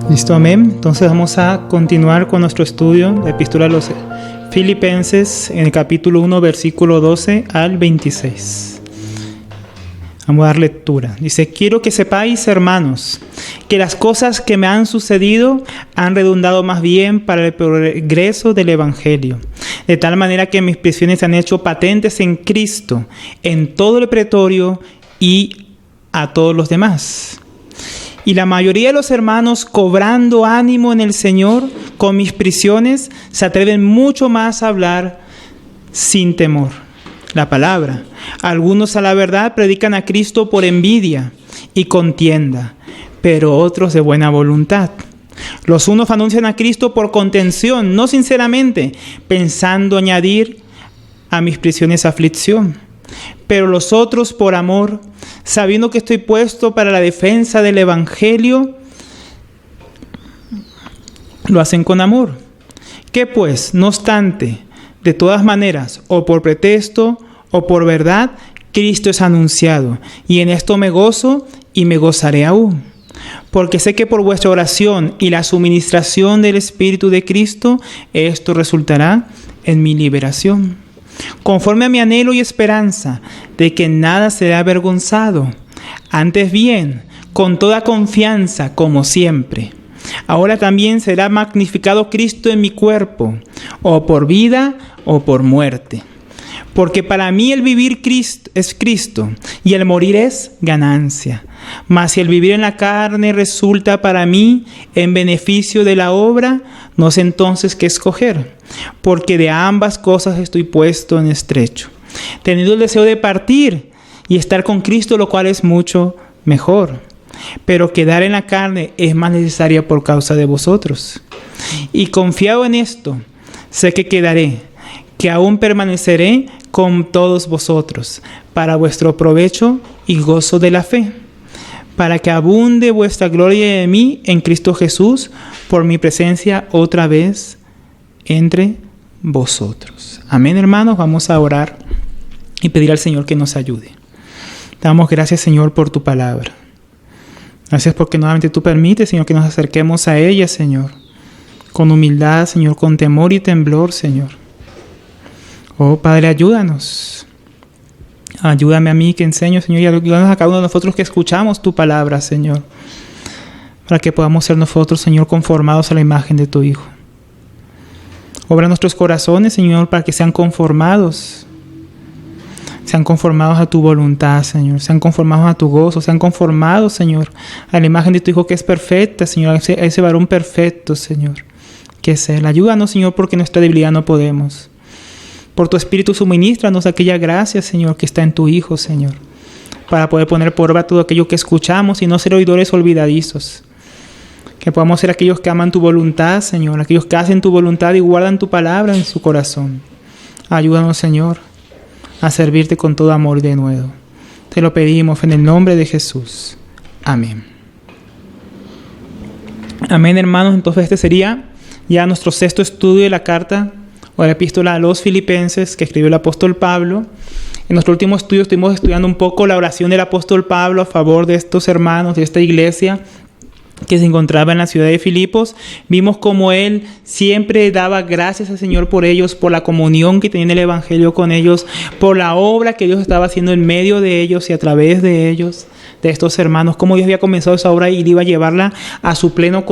Listo, amén. Entonces vamos a continuar con nuestro estudio de la Epístola a los Filipenses en el capítulo 1, versículo 12 al 26. Vamos a dar lectura. Dice: quiero que sepáis, hermanos, que las cosas que me han sucedido han redundado más bien para el progreso del Evangelio, de tal manera que mis prisiones se han hecho patentes en Cristo, en todo el pretorio y a todos los demás. Y la mayoría de los hermanos, cobrando ánimo en el Señor con mis prisiones, se atreven mucho más a hablar sin temor la palabra. Algunos, a la verdad, predican a Cristo por envidia y contienda, pero otros de buena voluntad. Los unos anuncian a Cristo por contención, no sinceramente, pensando añadir a mis prisiones aflicción. Pero los otros por amor, sabiendo que estoy puesto para la defensa del Evangelio, lo hacen con amor. ¿Qué pues? No obstante, de todas maneras, o por pretexto o por verdad, Cristo es anunciado, y en esto me gozo y me gozaré aún. Porque sé que por vuestra oración y la suministración del Espíritu de Cristo, esto resultará en mi liberación. Conforme a mi anhelo y esperanza de que nada será avergonzado, antes bien, con toda confianza, como siempre. Ahora también será magnificado Cristo en mi cuerpo, o por vida o por muerte. Porque para mí el vivir es Cristo, y el morir es ganancia. Mas si el vivir en la carne resulta para mí en beneficio de la obra, no sé entonces qué escoger, porque de ambas cosas estoy puesto en estrecho, teniendo el deseo de partir y estar con Cristo, lo cual es mucho mejor. Pero quedar en la carne es más necesaria por causa de vosotros. Y confiado en esto, sé que quedaré, que aún permaneceré con todos vosotros, para vuestro provecho y gozo de la fe, para que abunde vuestra gloria de mí en Cristo Jesús, por mi presencia otra vez entre vosotros. Amén, hermanos. Vamos a orar y pedir al Señor que nos ayude. Damos gracias, Señor, por tu palabra. Gracias porque nuevamente tú permites, Señor, que nos acerquemos a ella, Señor, con humildad, Señor, con temor y temblor, Señor. Oh, Padre, ayúdanos. Ayúdame a mí que enseño, Señor, y ayúdanos a cada uno de nosotros que escuchamos tu palabra, Señor, para que podamos ser nosotros, Señor, conformados a la imagen de tu Hijo. Obra nuestros corazones, Señor, para que sean conformados a tu voluntad, Señor, sean conformados a tu gozo, sean conformados, Señor, a la imagen de tu Hijo que es perfecta, Señor, a ese varón perfecto, Señor, que es Él. Ayúdanos, Señor, porque en nuestra debilidad no podemos. Por tu Espíritu suministranos aquella gracia, Señor, que está en tu Hijo, Señor, para poder poner por obra todo aquello que escuchamos y no ser oidores olvidadizos. Que podamos ser aquellos que aman tu voluntad, Señor, aquellos que hacen tu voluntad y guardan tu palabra en su corazón. Ayúdanos, Señor, a servirte con todo amor y de nuevo. Te lo pedimos en el nombre de Jesús. Amén. Amén, hermanos. Entonces este sería ya nuestro sexto estudio de la carta o la epístola a los Filipenses que escribió el apóstol Pablo. En nuestro último estudio estuvimos estudiando un poco la oración del apóstol Pablo a favor de estos hermanos, de esta iglesia que se encontraba en la ciudad de Filipos. Vimos cómo él siempre daba gracias al Señor por ellos, por la comunión que tenía en el Evangelio con ellos, por la obra que Dios estaba haciendo en medio de ellos y a través de ellos, de estos hermanos, cómo Dios había comenzado esa obra y iba a llevarla a su pleno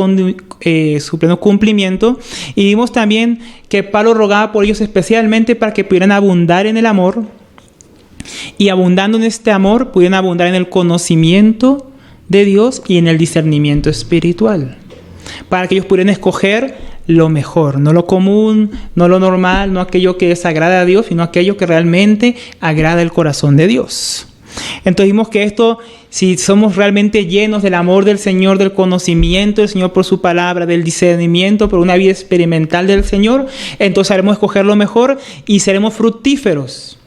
cumplimiento. Y vimos también que Pablo rogaba por ellos especialmente para que pudieran abundar en el amor, y abundando en este amor pudieran abundar en el conocimiento de Dios y en el discernimiento espiritual, para que ellos pudieran escoger lo mejor, no lo común, no lo normal, no aquello que desagrada a Dios, sino aquello que realmente agrada el corazón de Dios. Entonces vimos que esto, si somos realmente llenos del amor del Señor, del conocimiento del Señor por su palabra, del discernimiento por una vida experimental del Señor, entonces haremos escoger lo mejor y seremos fructíferos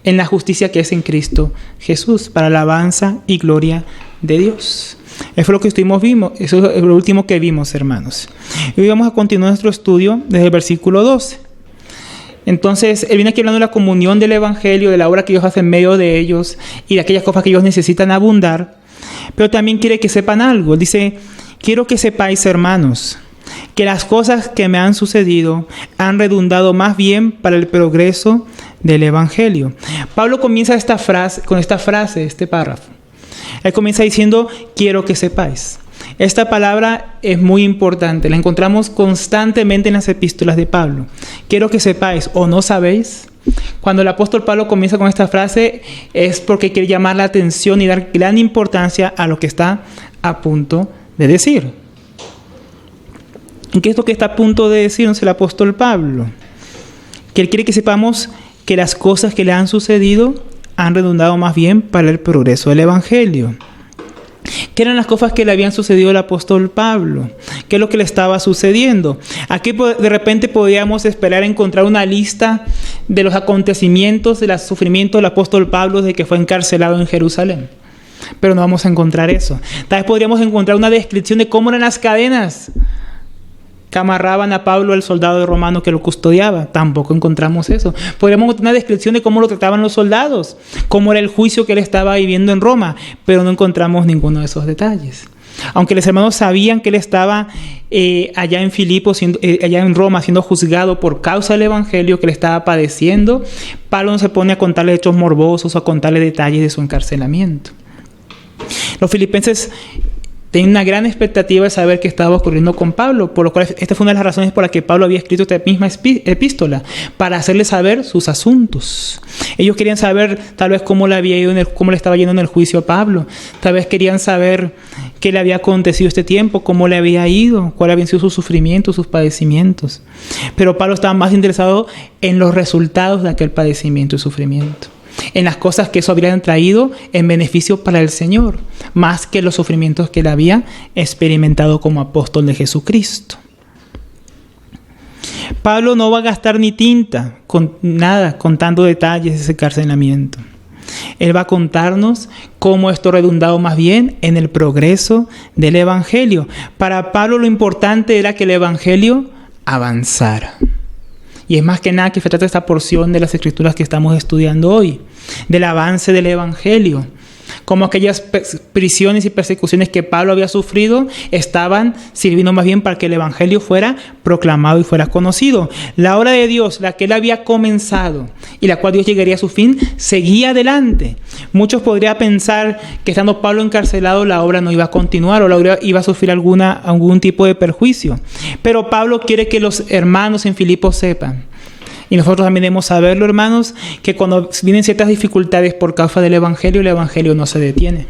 en la justicia que es en Cristo Jesús, para alabanza y gloria de Dios. Eso es lo que vimos, eso es lo último que vimos, hermanos. Y hoy vamos a continuar nuestro estudio desde el versículo 12. Entonces, él viene aquí hablando de la comunión del Evangelio, de la obra que Dios hace en medio de ellos y de aquellas cosas que ellos necesitan abundar, pero también quiere que sepan algo. Él dice quiero que sepáis, hermanos, que las cosas que me han sucedido han redundado más bien para el progreso del Evangelio. Pablo comienza con esta frase, este párrafo. Él comienza diciendo, quiero que sepáis. Esta palabra es muy importante, la encontramos constantemente en las epístolas de Pablo. Quiero que sepáis o no sabéis. Cuando el apóstol Pablo comienza con esta frase es porque quiere llamar la atención y dar gran importancia a lo que está a punto de decir. ¿Qué es lo que está a punto de decirnos el apóstol Pablo? Que él quiere que sepamos que las cosas que le han sucedido han redundado más bien para el progreso del Evangelio. ¿Qué eran las cosas que le habían sucedido al apóstol Pablo? ¿Qué es lo que le estaba sucediendo? Aquí de repente podíamos esperar encontrar una lista de los acontecimientos, de los sufrimientos del apóstol Pablo desde que fue encarcelado en Jerusalén. Pero no vamos a encontrar eso. Tal vez podríamos encontrar una descripción de cómo eran las cadenas que amarraban a Pablo, el soldado romano que lo custodiaba. Tampoco encontramos eso. Podríamos encontrar una descripción de cómo lo trataban los soldados, cómo era el juicio que él estaba viviendo en Roma, pero no encontramos ninguno de esos detalles. Aunque los hermanos sabían que él estaba allá en Filipos, allá en Roma, siendo juzgado por causa del Evangelio, que él estaba padeciendo, Pablo no se pone a contarle hechos morbosos o a contarle detalles de su encarcelamiento. Los filipenses tenían una gran expectativa de saber qué estaba ocurriendo con Pablo, por lo cual esta fue una de las razones por las que Pablo había escrito esta misma epístola, para hacerle saber sus asuntos. Ellos querían saber tal vez cómo le estaba yendo en el juicio a Pablo, tal vez querían saber qué le había acontecido este tiempo, cómo le había ido, cuáles habían sido sus sufrimientos, sus padecimientos. Pero Pablo estaba más interesado en los resultados de aquel padecimiento y sufrimiento, en las cosas que eso habría traído en beneficio para el Señor, más que los sufrimientos que él había experimentado como apóstol de Jesucristo. Pablo no va a gastar ni tinta con nada contando detalles de ese encarcelamiento. Él va a contarnos cómo esto ha redundado más bien en el progreso del Evangelio. Para Pablo lo importante era que el Evangelio avanzara. Y es más que nada que se trata de esta porción de las Escrituras que estamos estudiando hoy, del avance del Evangelio. Como aquellas prisiones y persecuciones que Pablo había sufrido estaban sirviendo más bien para que el Evangelio fuera proclamado y fuera conocido. La obra de Dios, la que él había comenzado y la cual Dios llegaría a su fin, seguía adelante. Muchos podrían pensar que estando Pablo encarcelado la obra no iba a continuar o la obra iba a sufrir algún tipo de perjuicio. Pero Pablo quiere que los hermanos en Filipos sepan, y nosotros también debemos saberlo, hermanos, que cuando vienen ciertas dificultades por causa del Evangelio, el Evangelio no se detiene.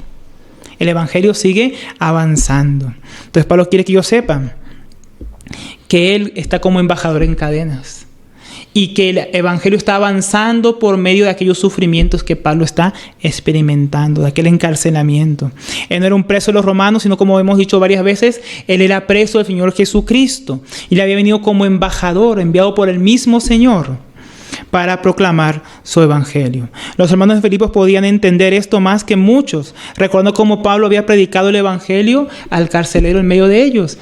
El Evangelio sigue avanzando. Entonces Pablo quiere que ellos sepan que él está como embajador en cadenas y que el Evangelio está avanzando por medio de aquellos sufrimientos que Pablo está experimentando, de aquel encarcelamiento. Él no era un preso de los romanos, sino, como hemos dicho varias veces, él era preso del Señor Jesucristo y le había venido como embajador, enviado por el mismo Señor para proclamar su Evangelio. Los hermanos de Filipos podían entender esto más que muchos, recordando cómo Pablo había predicado el Evangelio al carcelero en medio de ellos.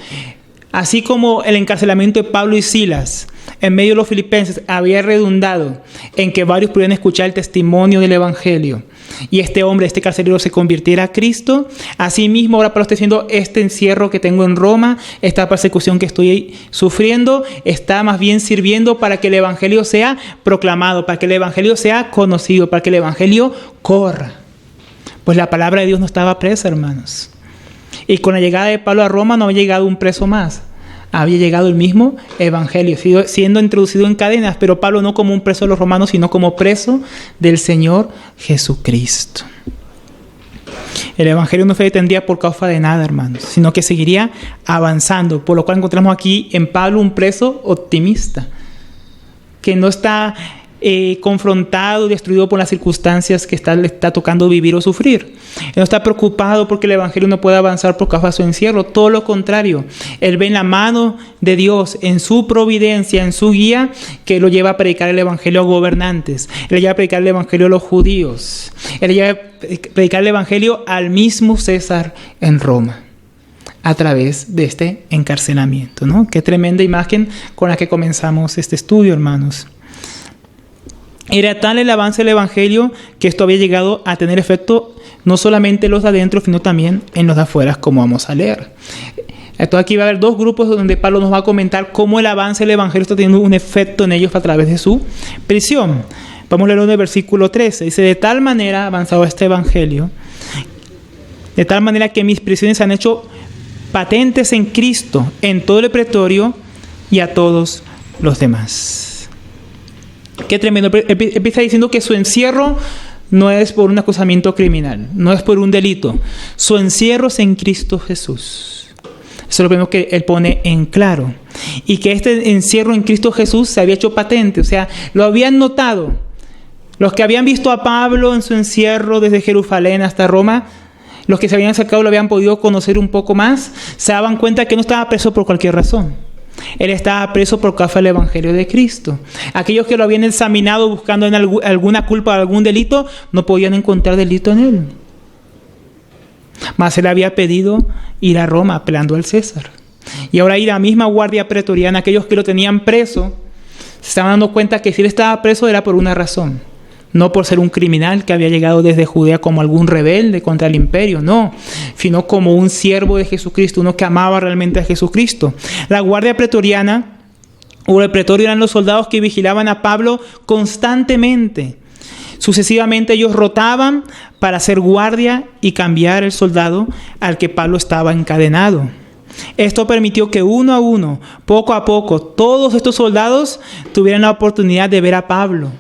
Así como el encarcelamiento de Pablo y Silas en medio de los filipenses había redundado en que varios pudieran escuchar el testimonio del Evangelio y este carcelero se convirtiera a Cristo, asimismo ahora Pablo está diciendo, este encierro que tengo en Roma, esta persecución que estoy sufriendo, está más bien sirviendo para que el Evangelio sea proclamado, para que el Evangelio sea conocido, para que el Evangelio corra. Pues la palabra de Dios no estaba presa, hermanos. Y con la llegada de Pablo a Roma no había llegado un preso más. Había llegado el mismo Evangelio, siendo introducido en cadenas, pero Pablo no como un preso de los romanos, sino como preso del Señor Jesucristo. El Evangelio no se detendría por causa de nada, hermanos, sino que seguiría avanzando, por lo cual encontramos aquí en Pablo un preso optimista, que no está confrontado, destruido por las circunstancias que le está tocando vivir o sufrir. Él no está preocupado porque el Evangelio no puede avanzar por causa de su encierro. Todo lo contrario. Él ve en la mano de Dios, en su providencia, en su guía, que lo lleva a predicar el Evangelio a gobernantes. Él lleva a predicar el Evangelio a los judíos. Él lleva a predicar el Evangelio al mismo César en Roma, a través de este encarcelamiento, ¿no? Qué tremenda imagen con la que comenzamos este estudio, hermanos. Era tal el avance del Evangelio que esto había llegado a tener efecto no solamente en los de adentro, sino también en los de afuera, como vamos a leer. Entonces aquí va a haber dos grupos donde Pablo nos va a comentar cómo el avance del Evangelio está teniendo un efecto en ellos a través de su prisión. Vamos a leerlo en el versículo 13. Dice, de tal manera ha avanzado este Evangelio, de tal manera que mis prisiones han hecho patentes en Cristo, en todo el pretorio y a todos los demás. Qué tremendo. Empieza diciendo que su encierro no es por un acusamiento criminal, no es por un delito. Su encierro es en Cristo Jesús. Eso es lo primero que él pone en claro. Y que este encierro en Cristo Jesús se había hecho patente, o sea, lo habían notado. Los que habían visto a Pablo en su encierro desde Jerusalén hasta Roma, los que se habían acercado lo habían podido conocer un poco más, se daban cuenta que no estaba preso por cualquier razón. Él estaba preso por causa del Evangelio de Cristo. Aquellos que lo habían examinado buscando en alguna culpa, algún delito, no podían encontrar delito en él. Mas él había pedido ir a Roma apelando al César. Y ahora ir a la misma guardia pretoriana, aquellos que lo tenían preso, se estaban dando cuenta que si él estaba preso era por una razón. No por ser un criminal que había llegado desde Judea como algún rebelde contra el imperio, no, sino como un siervo de Jesucristo, uno que amaba realmente a Jesucristo. La guardia pretoriana o el pretorio eran los soldados que vigilaban a Pablo constantemente. Sucesivamente ellos rotaban para hacer guardia y cambiar el soldado al que Pablo estaba encadenado. Esto permitió que uno a uno, poco a poco, todos estos soldados tuvieran la oportunidad de ver a Pablo,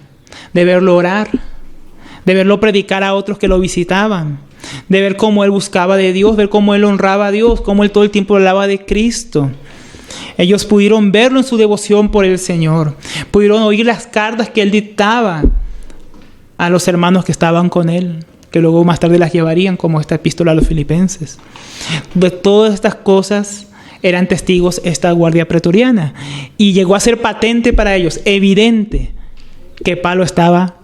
de verlo orar, de verlo predicar a otros que lo visitaban, de ver cómo él buscaba de Dios, ver cómo él honraba a Dios, cómo él todo el tiempo hablaba de Cristo. Ellos pudieron verlo en su devoción por el Señor, pudieron oír las cartas que él dictaba a los hermanos que estaban con él, que luego más tarde las llevarían, como esta epístola a los Filipenses. De todas estas cosas eran testigos esta guardia pretoriana, y llegó a ser patente para ellos, evidente, que Pablo estaba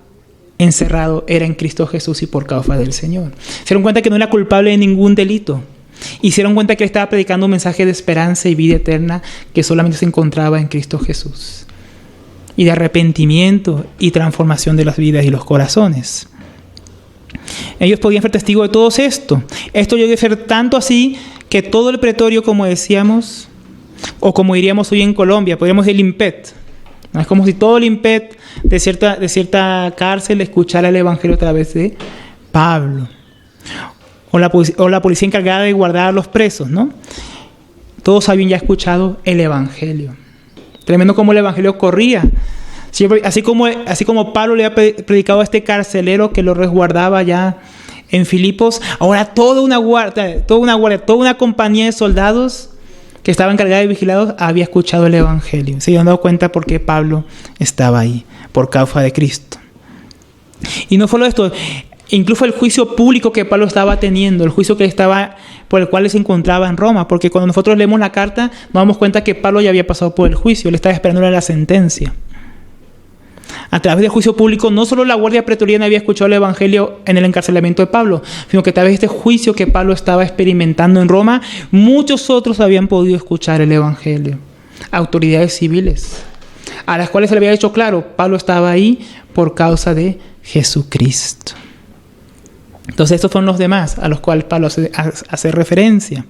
encerrado, era en Cristo Jesús y por causa del Señor. Se dieron cuenta que no era culpable de ningún delito. Y se dieron cuenta que él estaba predicando un mensaje de esperanza y vida eterna que solamente se encontraba en Cristo Jesús. Y de arrepentimiento y transformación de las vidas y los corazones. Ellos podían ser testigos de todo esto. Esto llegó a ser tanto así que todo el pretorio, como decíamos, o como diríamos hoy en Colombia, podríamos decir el IMPET. Es como si todo el IMPET de cierta cárcel escuchara el Evangelio a través de Pablo. O la policía encargada de guardar a los presos, ¿no? Todos habían ya escuchado el Evangelio. Tremendo como el Evangelio corría. Así como Pablo le había predicado a este carcelero que lo resguardaba ya en Filipos, ahora toda una compañía de soldados que estaba encargada de vigilados había escuchado el Evangelio. Se habían dado cuenta por qué Pablo estaba ahí, por causa de Cristo. Y no solo esto, incluso el juicio público que Pablo estaba teniendo, el juicio por el cual él se encontraba en Roma, porque cuando nosotros leemos la carta nos damos cuenta que Pablo ya había pasado por el juicio, él estaba esperando la sentencia. A través del juicio público, no solo la guardia pretoriana había escuchado el Evangelio en el encarcelamiento de Pablo, sino que a través de este juicio que Pablo estaba experimentando en Roma, muchos otros habían podido escuchar el Evangelio. Autoridades civiles, a las cuales se le había hecho claro, Pablo estaba ahí por causa de Jesucristo. Entonces estos son los demás a los cuales Pablo hace referencia,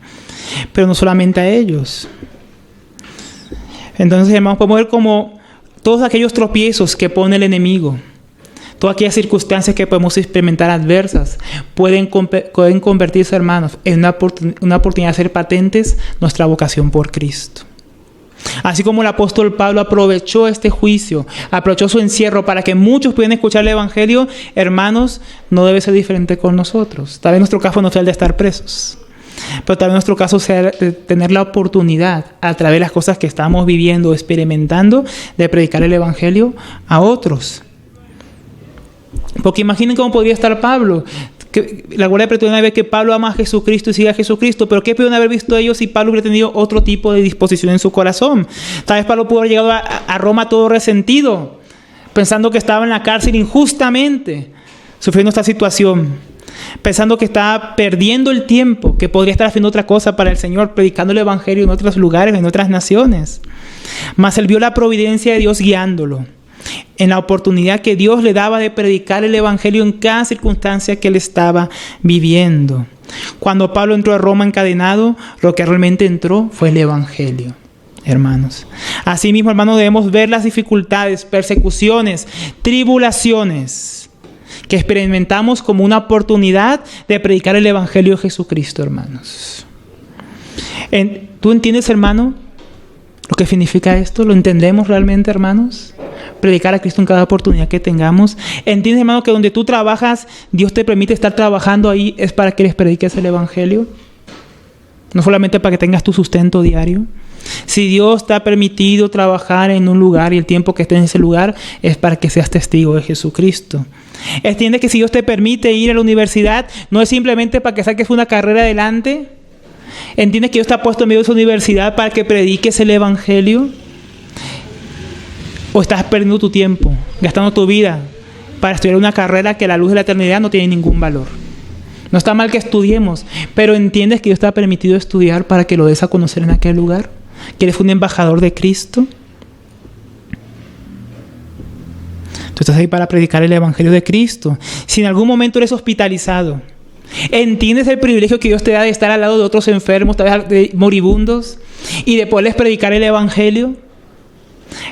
pero no solamente a ellos. Entonces, hermanos, podemos ver cómo todos aquellos tropiezos que pone el enemigo, todas aquellas circunstancias que podemos experimentar adversas, pueden convertirse, hermanos, en una oportunidad de hacer patentes nuestra vocación por Cristo. Así como el apóstol Pablo aprovechó este juicio, aprovechó su encierro para que muchos pudieran escuchar el Evangelio, hermanos, no debe ser diferente con nosotros. Tal vez nuestro caso no sea el de estar presos, pero tal vez nuestro caso sea de tener la oportunidad, a través de las cosas que estamos viviendo, experimentando, de predicar el Evangelio a otros. Porque imaginen cómo podría estar Pablo. Que la guardia pretoriana ve que Pablo ama a Jesucristo y sigue a Jesucristo, pero ¿qué pudieron haber visto ellos si Pablo hubiera tenido otro tipo de disposición en su corazón? Tal vez Pablo pudo haber llegado a Roma todo resentido, pensando que estaba en la cárcel injustamente, sufriendo esta situación, pensando que estaba perdiendo el tiempo, que podría estar haciendo otra cosa para el Señor, predicando el Evangelio en otros lugares, en otras naciones. Mas él vio la providencia de Dios guiándolo. en la oportunidad que Dios le daba de predicar el evangelio en cada circunstancia que él estaba viviendo. Cuando Pablo entró a Roma encadenado, lo que realmente entró fue el evangelio, hermanos. Asimismo, hermanos, debemos ver las dificultades, persecuciones, tribulaciones que experimentamos como una oportunidad de predicar el evangelio de Jesucristo, hermanos. ¿Tú entiendes, hermano, lo que significa esto? ¿Lo entendemos realmente, hermanos? Predicar a Cristo en cada oportunidad que tengamos. ¿Entiendes, hermano, que donde tú trabajas, Dios te permite estar trabajando ahí es para que les prediques el evangelio? No solamente para que tengas tu sustento diario. Si Dios te ha permitido trabajar en un lugar y el tiempo que estés en ese lugar es para que seas testigo de Jesucristo. ¿Entiendes que si Dios te permite ir a la universidad, no es simplemente para que saques una carrera adelante? ¿Entiendes que Dios te ha puesto en medio de esa universidad para que prediques el evangelio? ¿O estás perdiendo tu tiempo, gastando tu vida para estudiar una carrera que a la luz de la eternidad no tiene ningún valor? No está mal que estudiemos, pero ¿entiendes que Dios te ha permitido estudiar para que lo des a conocer en aquel lugar? ¿Que eres un embajador de Cristo? Tú estás ahí para predicar el evangelio de Cristo. Si en algún momento eres hospitalizado, ¿entiendes el privilegio que Dios te da de estar al lado de otros enfermos, tal vez de moribundos, y de poderles predicar el evangelio?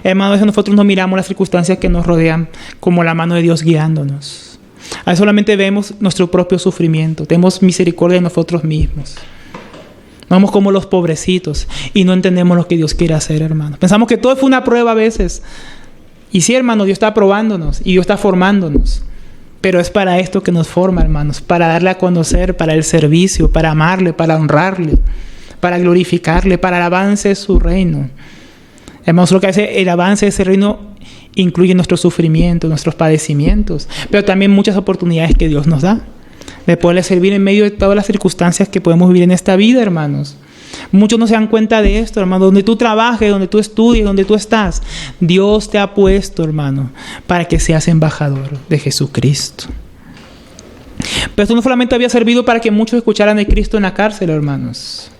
Hermanos, a veces nosotros no miramos las circunstancias que nos rodean como la mano de Dios guiándonos. A veces solamente vemos nuestro propio sufrimiento, tenemos misericordia de nosotros mismos. Vamos como los pobrecitos y no entendemos lo que Dios quiere hacer, hermanos. Pensamos que todo fue una prueba a veces. Y sí, hermanos, Dios está probándonos y Dios está formándonos. Pero es para esto que nos forma, hermanos, para darle a conocer, para el servicio, para amarle, para honrarle, para glorificarle, para el avance de su reino. Hermanos, lo que hace el avance de ese reino incluye nuestros sufrimientos, nuestros padecimientos, pero también muchas oportunidades que Dios nos da de poderle servir en medio de todas las circunstancias que podemos vivir en esta vida, hermanos. Muchos no se dan cuenta de esto, hermano. Donde tú trabajes, donde tú estudies, donde tú estás, Dios te ha puesto, hermano, para que seas embajador de Jesucristo. Pero esto no solamente había servido para que muchos escucharan de Cristo en la cárcel, hermanos,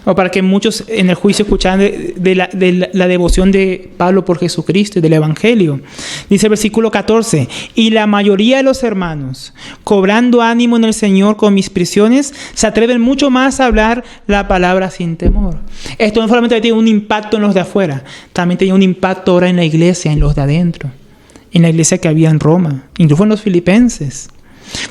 o para que muchos en el juicio escucharan de la devoción de Pablo por Jesucristo y del Evangelio. Dice el versículo 14: y la mayoría de los hermanos, cobrando ánimo en el Señor con mis prisiones, se atreven mucho más a hablar la palabra sin temor. Esto no solamente tiene un impacto en los de afuera, también tenía un impacto ahora en la iglesia, en los de adentro, en la iglesia que había en Roma, incluso en los filipenses.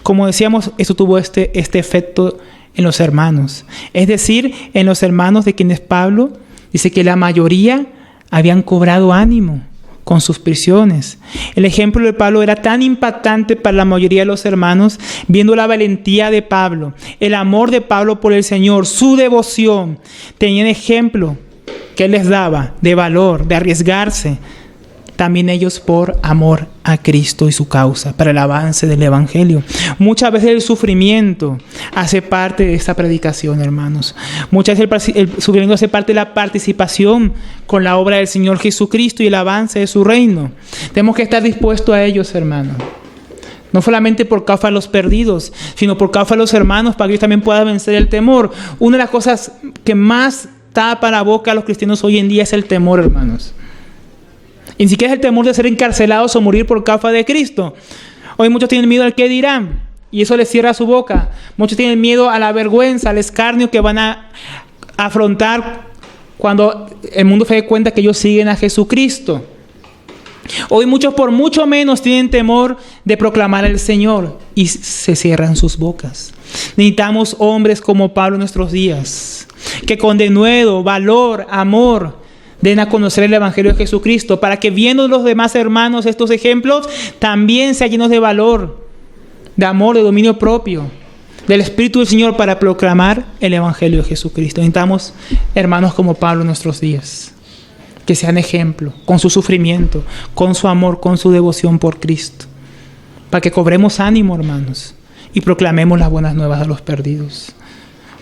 Como decíamos, esto tuvo este efecto en los hermanos, es decir, en los hermanos de quienes Pablo dice que la mayoría habían cobrado ánimo con sus prisiones. El ejemplo de Pablo era tan impactante para la mayoría de los hermanos, viendo la valentía de Pablo, el amor de Pablo por el Señor, su devoción. Tenían ejemplo que él les daba de valor, de arriesgarse. También ellos por amor a Cristo y su causa, para el avance del Evangelio. Muchas veces el sufrimiento hace parte de esta predicación, hermanos. Muchas veces el sufrimiento hace parte de la participación con la obra del Señor Jesucristo y el avance de su reino. Tenemos que estar dispuestos a ellos, hermanos. No solamente por causa de los perdidos, sino por causa de los hermanos, para que ellos también puedan vencer el temor. Una de las cosas que más tapa la boca a los cristianos hoy en día es el temor, hermanos. Y ni siquiera es el temor de ser encarcelados o morir por causa de Cristo. Hoy muchos tienen miedo al qué dirán, y eso les cierra su boca. Muchos tienen miedo a la vergüenza, al escarnio que van a afrontar cuando el mundo se dé cuenta que ellos siguen a Jesucristo. Hoy muchos por mucho menos tienen temor de proclamar al Señor y se cierran sus bocas. Necesitamos hombres como Pablo en nuestros días, que con denuedo, valor, amor, den a conocer el Evangelio de Jesucristo, para que viendo los demás hermanos estos ejemplos, también sean llenos de valor, de amor, de dominio propio, del Espíritu del Señor para proclamar el Evangelio de Jesucristo. Necesitamos hermanos como Pablo en nuestros días, que sean ejemplo, con su sufrimiento, con su amor, con su devoción por Cristo, para que cobremos ánimo, hermanos, y proclamemos las buenas nuevas a los perdidos.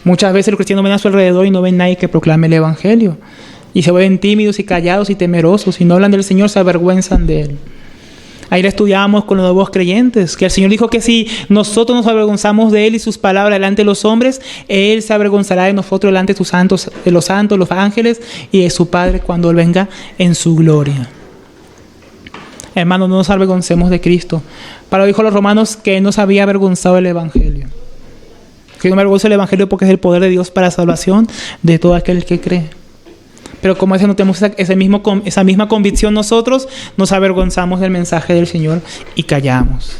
Muchas veces los cristianos ven a su alrededor y no ven nadie que proclame el Evangelio. Y se vuelven tímidos y callados y temerosos y no hablan del Señor, se avergüenzan de Él. Ayer estudiábamos con los nuevos creyentes que el Señor dijo que si nosotros nos avergonzamos de Él y sus palabras delante de los hombres, Él se avergonzará de nosotros delante de los santos, los ángeles y de su Padre cuando Él venga en su gloria. Hermanos, no nos avergoncemos de Cristo. Pablo dijo a los romanos que no se había avergonzado del Evangelio. Que no me avergonzo del Evangelio porque es el poder de Dios para la salvación de todo aquel que cree. Pero como ese no tenemos esa misma convicción nosotros, nos avergonzamos del mensaje del Señor y callamos.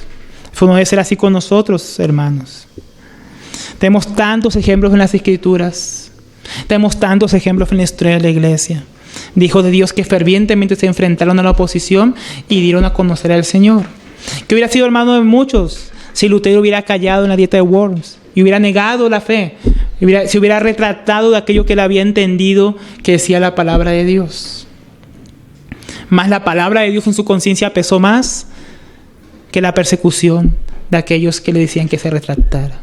Eso no debe ser así con nosotros, hermanos. Tenemos tantos ejemplos en las Escrituras. Tenemos tantos ejemplos en la historia de la iglesia. De hijos de Dios que fervientemente se enfrentaron a la oposición y dieron a conocer al Señor. Que hubiera sido hermano de muchos si Lutero hubiera callado en la dieta de Worms y hubiera negado la fe. Se hubiera retratado de aquello que él había entendido que decía la palabra de Dios. Más la palabra de Dios en su conciencia pesó más que la persecución de aquellos que le decían que se retractara.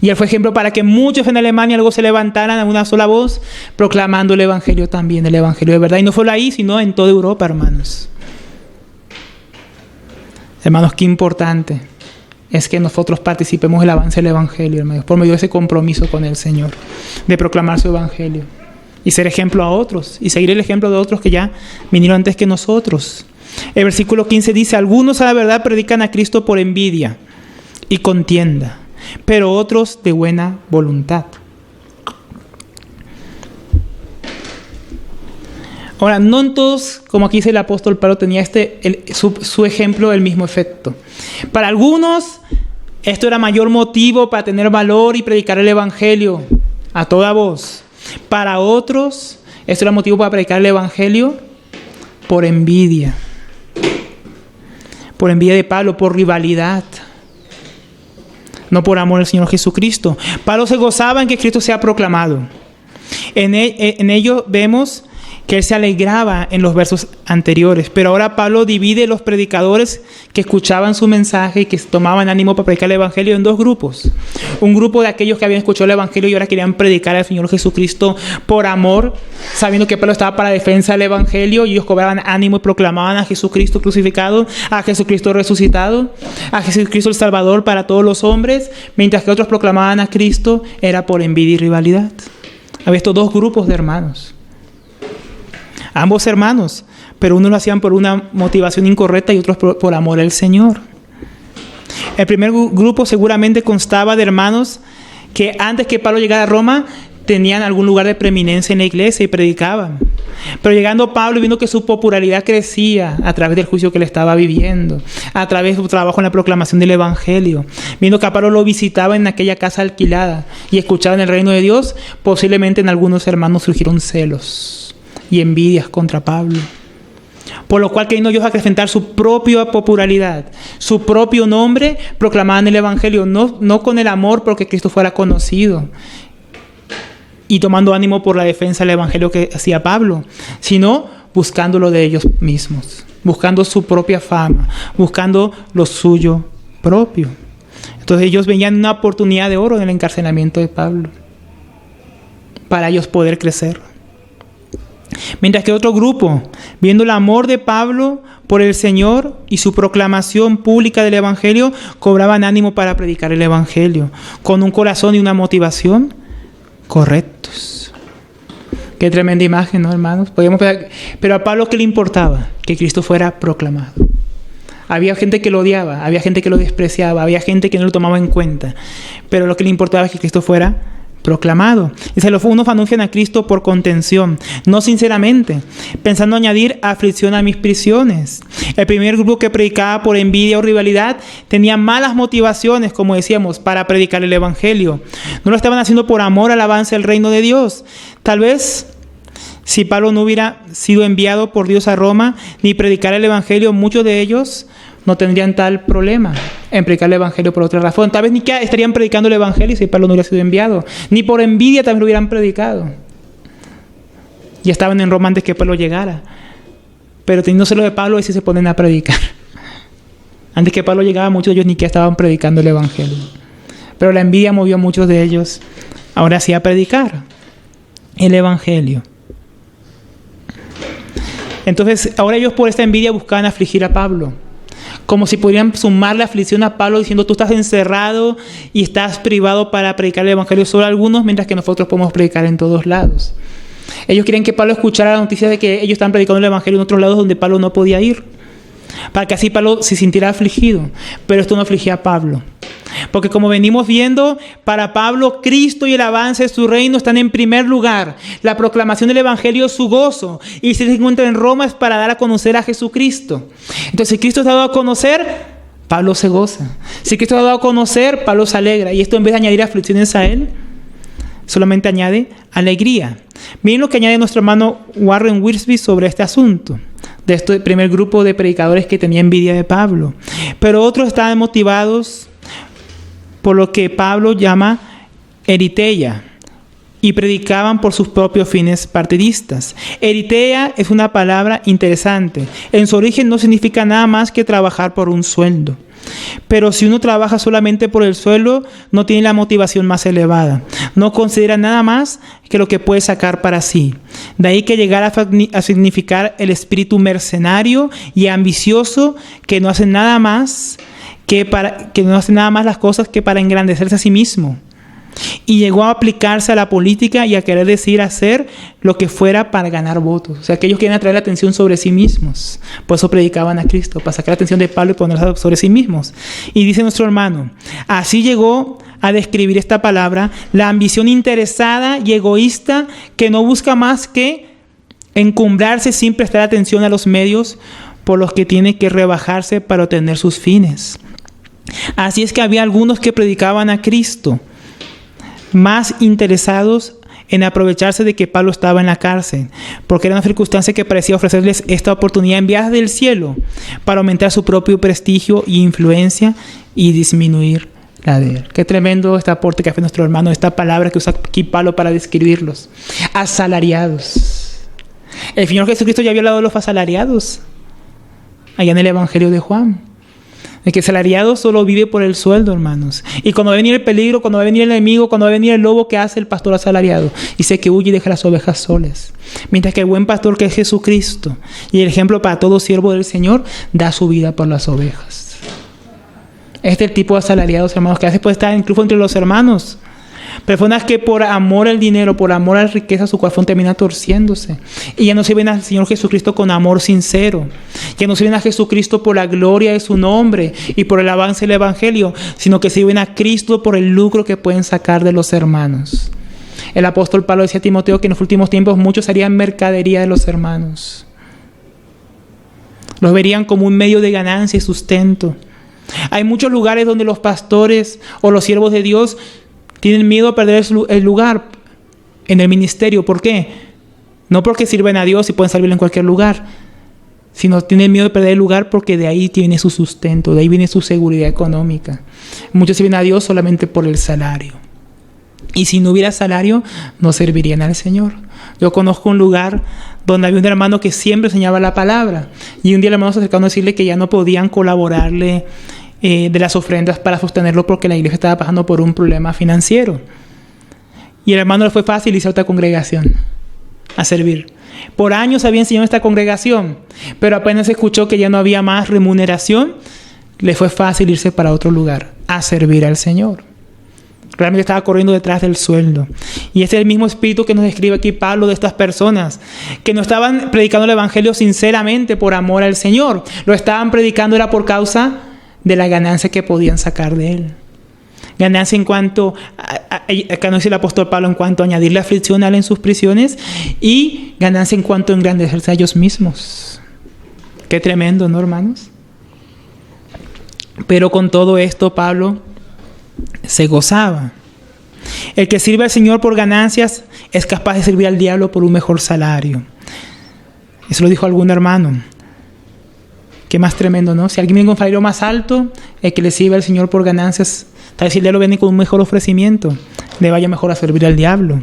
Y él fue ejemplo para que muchos en Alemania luego se levantaran a una sola voz proclamando el Evangelio también, el Evangelio de verdad. Y no solo ahí, sino en toda Europa, hermanos. Hermanos, qué importante es que nosotros participemos del avance del Evangelio, hermanos, por medio de ese compromiso con el Señor, de proclamar su Evangelio y ser ejemplo a otros y seguir el ejemplo de otros que ya vinieron antes que nosotros. El versículo 15 dice: algunos a la verdad predican a Cristo por envidia y contienda, pero otros de buena voluntad. Ahora, no en todos, como aquí dice el apóstol Pablo, tenía su ejemplo el mismo efecto. Para algunos, esto era mayor motivo para tener valor y predicar el Evangelio a toda voz. Para otros, esto era motivo para predicar el Evangelio por envidia. Por envidia de Pablo, por rivalidad. No por amor al Señor Jesucristo. Pablo se gozaba en que Cristo sea proclamado. En ello vemos que él se alegraba en los versos anteriores. Pero ahora Pablo divide los predicadores que escuchaban su mensaje y que tomaban ánimo para predicar el Evangelio en dos grupos. Un grupo de aquellos que habían escuchado el Evangelio y ahora querían predicar al Señor Jesucristo por amor, sabiendo que Pablo estaba para la defensa del Evangelio, y ellos cobraban ánimo y proclamaban a Jesucristo crucificado, a Jesucristo resucitado, a Jesucristo el Salvador para todos los hombres, mientras que otros proclamaban a Cristo era por envidia y rivalidad. Había estos dos grupos de hermanos. Ambos hermanos, pero unos lo hacían por una motivación incorrecta y otros por amor al Señor. El primer grupo seguramente constaba de hermanos que antes que Pablo llegara a Roma tenían algún lugar de preeminencia en la iglesia y predicaban. Pero llegando Pablo y viendo que su popularidad crecía a través del juicio que él estaba viviendo, a través de su trabajo en la proclamación del Evangelio, viendo que a Pablo lo visitaba en aquella casa alquilada y escuchaba en el reino de Dios, posiblemente en algunos hermanos surgieron celos y envidias contra Pablo. Por lo cual, queriendo ellos acrecentar su propia popularidad, su propio nombre, proclamaban el Evangelio, no con el amor porque Cristo fuera conocido y tomando ánimo por la defensa del Evangelio que hacía Pablo, sino buscándolo de ellos mismos, buscando su propia fama, buscando lo suyo propio. Entonces ellos veían una oportunidad de oro en el encarcelamiento de Pablo para ellos poder crecer. Mientras que otro grupo, viendo el amor de Pablo por el Señor y su proclamación pública del Evangelio, cobraban ánimo para predicar el Evangelio, con un corazón y una motivación correctos. Qué tremenda imagen, ¿no, hermanos? Pero a Pablo, ¿qué le importaba? Que Cristo fuera proclamado. Había gente que lo odiaba, había gente que lo despreciaba, había gente que no lo tomaba en cuenta, pero lo que le importaba es que Cristo fuera proclamado. Dice, los unos anuncian a Cristo por contención, no sinceramente, pensando añadir aflicción a mis prisiones. El primer grupo que predicaba por envidia o rivalidad tenía malas motivaciones, como decíamos, para predicar el Evangelio. No lo estaban haciendo por amor al avance del reino de Dios. Tal vez, si Pablo no hubiera sido enviado por Dios a Roma, ni predicar el Evangelio, muchos de ellos no tendrían tal problema en predicar el Evangelio por otra razón. Tal vez ni que estarían predicando el Evangelio si Pablo no hubiera sido enviado. Ni por envidia también lo hubieran predicado. Ya estaban en Roma antes que Pablo llegara. Pero teniéndoselo de Pablo, así se ponen a predicar. Antes que Pablo llegara, muchos de ellos ni que estaban predicando el Evangelio. Pero la envidia movió a muchos de ellos ahora sí a predicar el Evangelio. Entonces, ahora ellos por esta envidia buscaban afligir a Pablo. Como si pudieran sumarle aflicción a Pablo diciendo, tú estás encerrado y estás privado para predicar el Evangelio solo a algunos, mientras que nosotros podemos predicar en todos lados. Ellos querían que Pablo escuchara la noticia de que ellos están predicando el Evangelio en otros lados donde Pablo no podía ir. para que así Pablo se sintiera afligido. Pero esto no afligía a Pablo. Porque como venimos viendo, para Pablo, Cristo y el avance de su reino están en primer lugar. La proclamación del Evangelio es su gozo. Y si se encuentra en Roma es para dar a conocer a Jesucristo. Entonces, si Cristo está dado a conocer, Pablo se goza. Si Cristo está dado a conocer, Pablo se alegra. Y esto, en vez de añadir aflicciones a él, solamente añade alegría. Miren lo que añade nuestro hermano Warren Wiersbe sobre este asunto, de este primer grupo de predicadores que tenía envidia de Pablo. Pero otros estaban motivados por lo que Pablo llama eriteia, y predicaban por sus propios fines partidistas. Eriteia es una palabra interesante. En su origen no significa nada más que trabajar por un sueldo. Pero si uno trabaja solamente por el sueldo, no tiene la motivación más elevada. No considera nada más que lo que puede sacar para sí. De ahí que llegar a significar el espíritu mercenario y ambicioso que no hace nada más las cosas que para engrandecerse a sí mismo. Y llegó a aplicarse a la política y a querer hacer lo que fuera para ganar votos. O sea, que ellos querían atraer la atención sobre sí mismos. Por eso predicaban a Cristo, para sacar la atención de Pablo y ponerla sobre sí mismos. Y dice nuestro hermano, así llegó a describir esta palabra, la ambición interesada y egoísta que no busca más que encumbrarse sin prestar atención a los medios por los que tiene que rebajarse para obtener sus fines. Así es que había algunos que predicaban a Cristo, más interesados en aprovecharse de que Pablo estaba en la cárcel, porque era una circunstancia que parecía ofrecerles esta oportunidad enviada del cielo para aumentar su propio prestigio y influencia y disminuir la de él. Qué tremendo este aporte que hace nuestro hermano, esta palabra que usa aquí Pablo para describirlos. Asalariados. El Señor Jesucristo ya había hablado de los asalariados allá en el Evangelio de Juan. El que asalariado solo vive por el sueldo, hermanos. Y cuando va a venir el peligro, cuando va a venir el enemigo, cuando va a venir el lobo, ¿qué hace el pastor asalariado? Dice que huye y deja las ovejas solas. Mientras que el buen pastor, que es Jesucristo, y el ejemplo para todo siervo del Señor, da su vida por las ovejas. Este es el tipo de asalariados, hermanos, que a veces puede estar incluso entre los hermanos. Personas que por amor al dinero, por amor a la riqueza, su corazón termina torciéndose. Y ya no sirven al Señor Jesucristo con amor sincero. Ya no sirven a Jesucristo por la gloria de su nombre y por el avance del Evangelio, sino que sirven a Cristo por el lucro que pueden sacar de los hermanos. El apóstol Pablo decía a Timoteo que en los últimos tiempos muchos harían mercadería de los hermanos. Los verían como un medio de ganancia y sustento. Hay muchos lugares donde los pastores o los siervos de Dios tienen miedo a perder el lugar en el ministerio. ¿Por qué? No porque sirven a Dios y pueden servir en cualquier lugar, sino tienen miedo de perder el lugar porque de ahí viene su sustento, de ahí viene su seguridad económica. Muchos sirven a Dios solamente por el salario. Y si no hubiera salario, no servirían al Señor. Yo conozco un lugar donde había un hermano que siempre enseñaba la palabra. Y un día el hermano se acercó a decirle que ya no podían colaborarle de las ofrendas para sostenerlo porque la iglesia estaba pasando por un problema financiero. Y el hermano le fue fácil irse a otra congregación a servir. Por años había enseñado esta congregación, pero apenas escuchó que ya no había más remuneración, le fue fácil irse para otro lugar a servir al Señor. Realmente estaba corriendo detrás del sueldo. Y ese es el mismo espíritu que nos describe aquí Pablo de estas personas, que no estaban predicando el Evangelio sinceramente por amor al Señor. Lo estaban predicando era por causa de la ganancia que podían sacar de él. Ganancia en cuanto, acá nos dice el apóstol Pablo, en cuanto a añadirle aflicción a él en sus prisiones, y ganancia en cuanto a engrandecerse a ellos mismos. Qué tremendo, ¿no, hermanos? Pero con todo esto Pablo se gozaba. El que sirve al Señor por ganancias es capaz de servir al diablo por un mejor salario. Eso lo dijo algún hermano. Qué más tremendo, ¿no? Si alguien viene con un salario más alto, el que le sirve al Señor por ganancias, tal vez si el diablo viene con un mejor ofrecimiento, le vaya mejor a servir al diablo.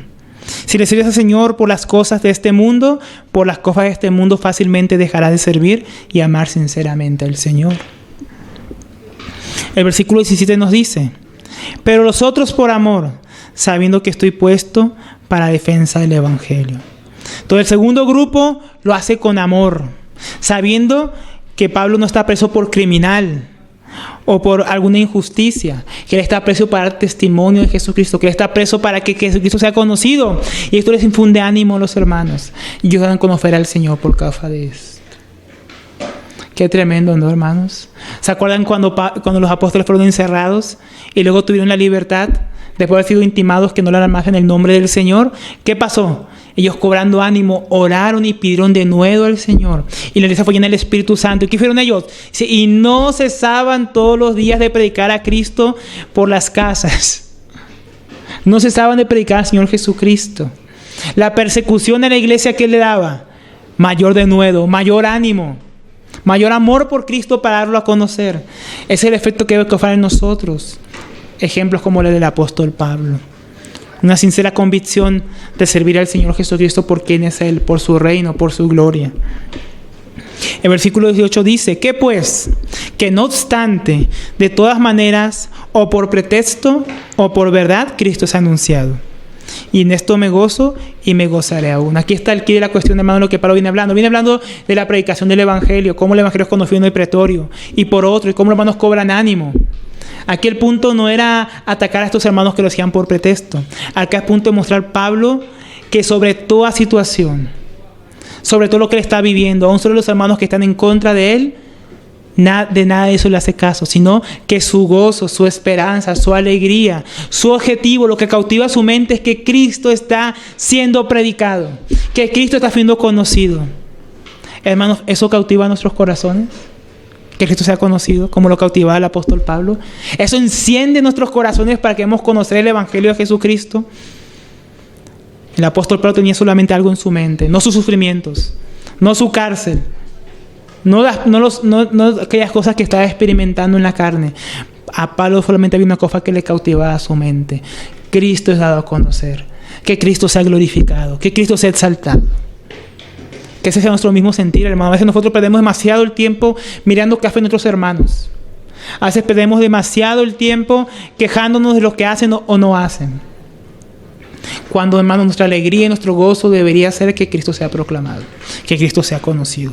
Si le sirves al Señor por las cosas de este mundo, por las cosas de este mundo fácilmente dejará de servir y amar sinceramente al Señor. El versículo 17 nos dice: pero los otros por amor, sabiendo que estoy puesto para defensa del Evangelio. Todo el segundo grupo lo hace con amor, sabiendo que Pablo no está preso por criminal o por alguna injusticia, que él está preso para dar testimonio de Jesucristo, que él está preso para que Jesucristo sea conocido. Y esto les infunde ánimo a los hermanos, y ellos dan a conocer al Señor por causa de esto. Qué tremendo, ¿no, hermanos? ¿Se acuerdan cuando los apóstoles fueron encerrados y luego tuvieron la libertad después de haber sido intimados que no hablaran más en el nombre del Señor? ¿Qué pasó? Ellos, cobrando ánimo, oraron y pidieron de nuevo al Señor. Y la iglesia fue llena del Espíritu Santo. ¿Y qué hicieron ellos? Y no cesaban todos los días de predicar a Cristo por las casas. No cesaban de predicar al Señor Jesucristo. La persecución a la iglesia, ¿qué le daba? Mayor denuedo, mayor ánimo, mayor amor por Cristo para darlo a conocer. Ese es el efecto que debe causar en nosotros. Ejemplos como el del apóstol Pablo. Una sincera convicción de servir al Señor Jesucristo por quien es Él, por su reino, por su gloria. El versículo 18 dice, ¿qué pues? Que no obstante, de todas maneras, o por pretexto o por verdad, Cristo es anunciado. Y en esto me gozo y me gozaré aún. Aquí está el quid de la cuestión, hermano, lo que Pablo viene hablando. Viene hablando de la predicación del Evangelio, cómo el Evangelio es conocido en el pretorio, y por otro, y cómo los hermanos cobran ánimo. Aquí el punto no era atacar a estos hermanos que lo hacían por pretexto. Acá es punto de mostrar Pablo que sobre toda situación, sobre todo lo que él está viviendo, aún solo los hermanos que están en contra de él, de nada de eso le hace caso, sino que su gozo, su esperanza, su alegría, su objetivo, lo que cautiva su mente es que Cristo está siendo predicado, que Cristo está siendo conocido. Hermanos, ¿eso cautiva nuestros corazones? Que Cristo sea conocido, como lo cautivaba el apóstol Pablo. Eso enciende nuestros corazones para que queramos conocer el Evangelio de Jesucristo. El apóstol Pablo tenía solamente algo en su mente, no sus sufrimientos, no su cárcel, no aquellas cosas que estaba experimentando en la carne. A Pablo solamente había una cosa que le cautivaba a su mente: Cristo es dado a conocer, que Cristo sea glorificado, que Cristo sea exaltado. Que ese sea nuestro mismo sentir, hermano. A veces nosotros perdemos demasiado el tiempo mirando qué hacen nuestros hermanos. A veces perdemos demasiado el tiempo quejándonos de lo que hacen o no hacen. Cuando, hermano, nuestra alegría y nuestro gozo debería ser que Cristo sea proclamado, que Cristo sea conocido.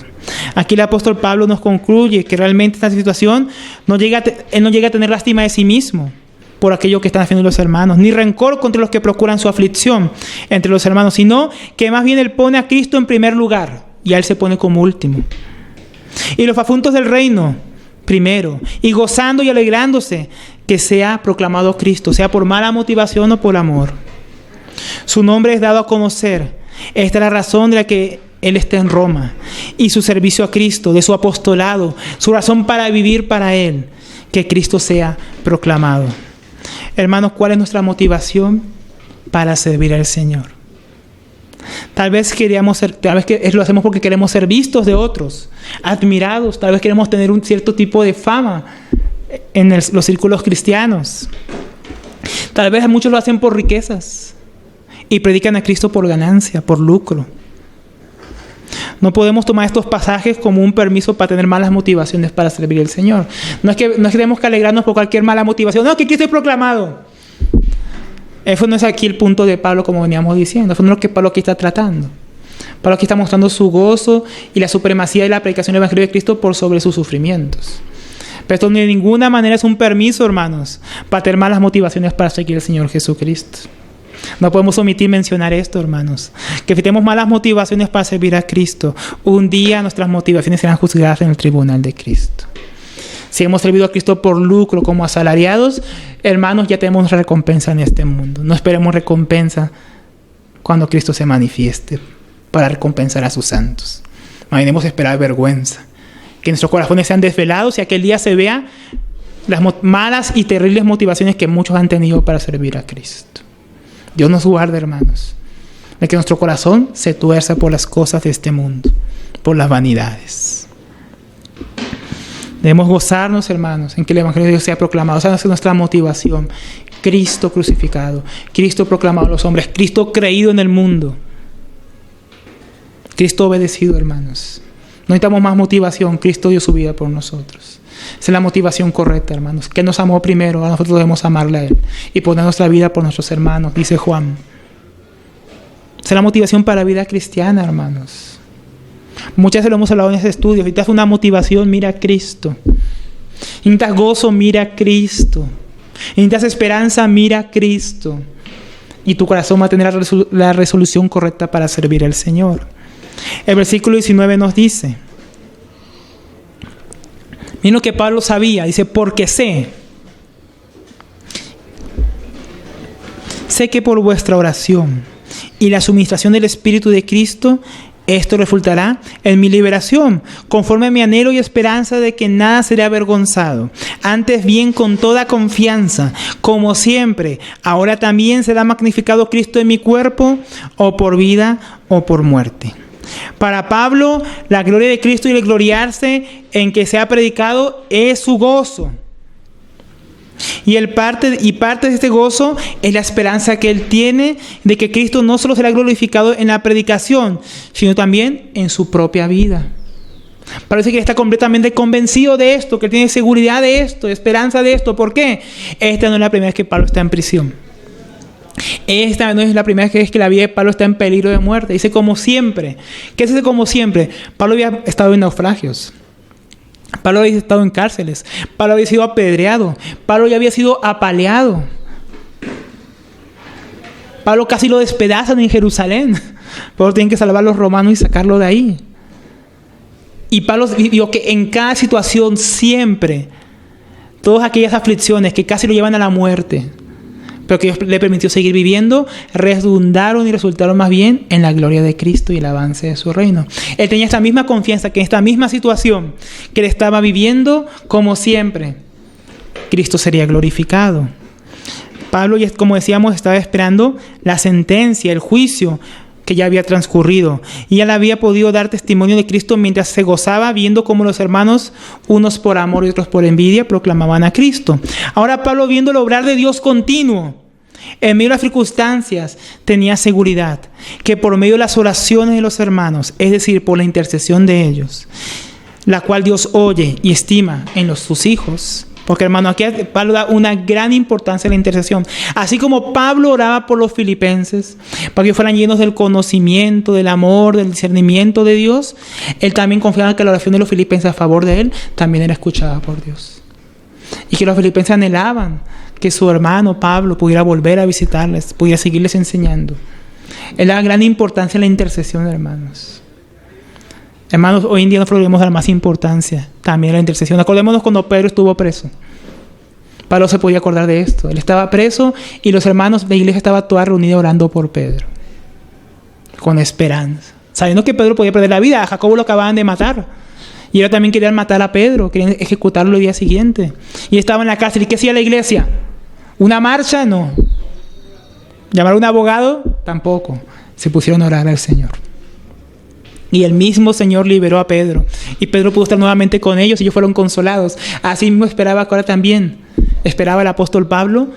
Aquí el apóstol Pablo nos concluye que realmente esta situación él no llega a tener lástima de sí mismo por aquello que están haciendo los hermanos, ni rencor contra los que procuran su aflicción entre los hermanos, sino que más bien él pone a Cristo en primer lugar y a él se pone como último. Y los asuntos del reino primero, y gozando y alegrándose que sea proclamado Cristo, sea por mala motivación o por amor. Su nombre es dado a conocer. Esta es la razón de la que él está en Roma, y su servicio a Cristo, de su apostolado, su razón para vivir para él, que Cristo sea proclamado. Hermanos, ¿cuál es nuestra motivación para servir al Señor? Tal vez lo hacemos porque queremos ser vistos de otros, admirados. Tal vez queremos tener un cierto tipo de fama en los círculos cristianos. Tal vez muchos lo hacen por riquezas y predican a Cristo por ganancia, por lucro. No podemos tomar estos pasajes como un permiso para tener malas motivaciones para servir al Señor. No es que tenemos que alegrarnos por cualquier mala motivación. No, que Cristo es proclamado. Eso no es aquí el punto de Pablo, como veníamos diciendo. Eso no es lo que Pablo aquí está tratando. Pablo aquí está mostrando su gozo y la supremacía de la predicación del Evangelio de Cristo por sobre sus sufrimientos. Pero esto de ninguna manera es un permiso, hermanos, para tener malas motivaciones para seguir al Señor Jesucristo. No podemos omitir mencionar esto, hermanos, que si tenemos malas motivaciones para servir a Cristo, un día nuestras motivaciones serán juzgadas en el tribunal de Cristo. Si hemos servido a Cristo por lucro como asalariados, hermanos, ya tenemos nuestra recompensa en este mundo. No esperemos recompensa cuando Cristo se manifieste para recompensar a sus santos. No debemos esperar vergüenza, que nuestros corazones sean desvelados y aquel día se vea las malas y terribles motivaciones que muchos han tenido para servir a Cristo. Dios nos guarde, hermanos, de que nuestro corazón se tuerza por las cosas de este mundo, por las vanidades. Debemos gozarnos, hermanos, en que el Evangelio de Dios sea proclamado. Esa es nuestra motivación. Cristo crucificado, Cristo proclamado a los hombres, Cristo creído en el mundo, Cristo obedecido, hermanos. No necesitamos más motivación. Cristo dio su vida por nosotros. Esa es la motivación correcta, hermanos. Que nos amó primero, a nosotros debemos amarle a Él y poner nuestra vida por nuestros hermanos, dice Juan. Esa es la motivación para la vida cristiana, hermanos. Muchas veces lo hemos hablado en este estudio. Si necesitas una motivación, mira a Cristo. Si necesitas gozo, mira a Cristo. Si necesitas esperanza, mira a Cristo. Y tu corazón va a tener la resolución correcta para servir al Señor. El versículo 19 nos dice: Miren lo que Pablo sabía. Dice, porque sé que por vuestra oración y la suministración del Espíritu de Cristo, esto resultará en mi liberación, conforme a mi anhelo y esperanza de que nada seré avergonzado. Antes bien, con toda confianza, como siempre, ahora también será magnificado Cristo en mi cuerpo, o por vida o por muerte. Para Pablo, la gloria de Cristo y el gloriarse en que se ha predicado es su gozo. Y parte de este gozo es la esperanza que él tiene de que Cristo no solo será glorificado en la predicación, sino también en su propia vida. Parece que él está completamente convencido de esto, que él tiene seguridad de esto, esperanza de esto. ¿Por qué? Esta no es la primera vez que Pablo está en prisión. Esta no es la primera vez que la vida de Pablo está en peligro de muerte. Dice como siempre. ¿Qué es ese como siempre? Pablo había estado en naufragios. Pablo había estado en cárceles. Pablo había sido apedreado. Pablo ya había sido apaleado. Pablo casi lo despedazan en Jerusalén. Pablo tienen que salvar a los romanos y sacarlo de ahí. Y Pablo vio que en cada situación siempre, todas aquellas aflicciones que casi lo llevan a la muerte, pero que Dios le permitió seguir viviendo, redundaron y resultaron más bien en la gloria de Cristo y el avance de su reino. Él tenía esta misma confianza que en esta misma situación que él estaba viviendo, como siempre, Cristo sería glorificado. Pablo, como decíamos, estaba esperando la sentencia, el juicio que ya había transcurrido. Y él había podido dar testimonio de Cristo mientras se gozaba, viendo cómo los hermanos, unos por amor y otros por envidia, proclamaban a Cristo. Ahora Pablo, viendo el obrar de Dios continuo, en medio de las circunstancias, tenía seguridad que por medio de las oraciones de los hermanos, es decir, por la intercesión de ellos, la cual Dios oye y estima en sus hijos. Porque, hermano, aquí Pablo da una gran importancia a la intercesión. Así como Pablo oraba por los filipenses, para que fueran llenos del conocimiento, del amor, del discernimiento de Dios, él también confiaba que la oración de los filipenses a favor de él también era escuchada por Dios. Y que los filipenses anhelaban que su hermano Pablo pudiera volver a visitarles, pudiera seguirles enseñando. Él da gran importancia a la intercesión, hermanos. Hermanos, hoy en día nosotros debemos dar más importancia también a la intercesión. Acordémonos cuando Pedro estuvo preso. Pablo se podía acordar de esto. Él estaba preso y los hermanos de la iglesia estaban toda reunida orando por Pedro. Con esperanza. Sabiendo que Pedro podía perder la vida. A Jacobo lo acababan de matar. Y ellos también querían matar a Pedro. Querían ejecutarlo el día siguiente. Y estaba en la cárcel. ¿Y qué hacía la iglesia? ¿Una marcha? No. ¿Llamar a un abogado? Tampoco. Se pusieron a orar al Señor. Y el mismo Señor liberó a Pedro. Y Pedro pudo estar nuevamente con ellos y ellos fueron consolados. Así mismo esperaba ahora también. Esperaba el apóstol Pablo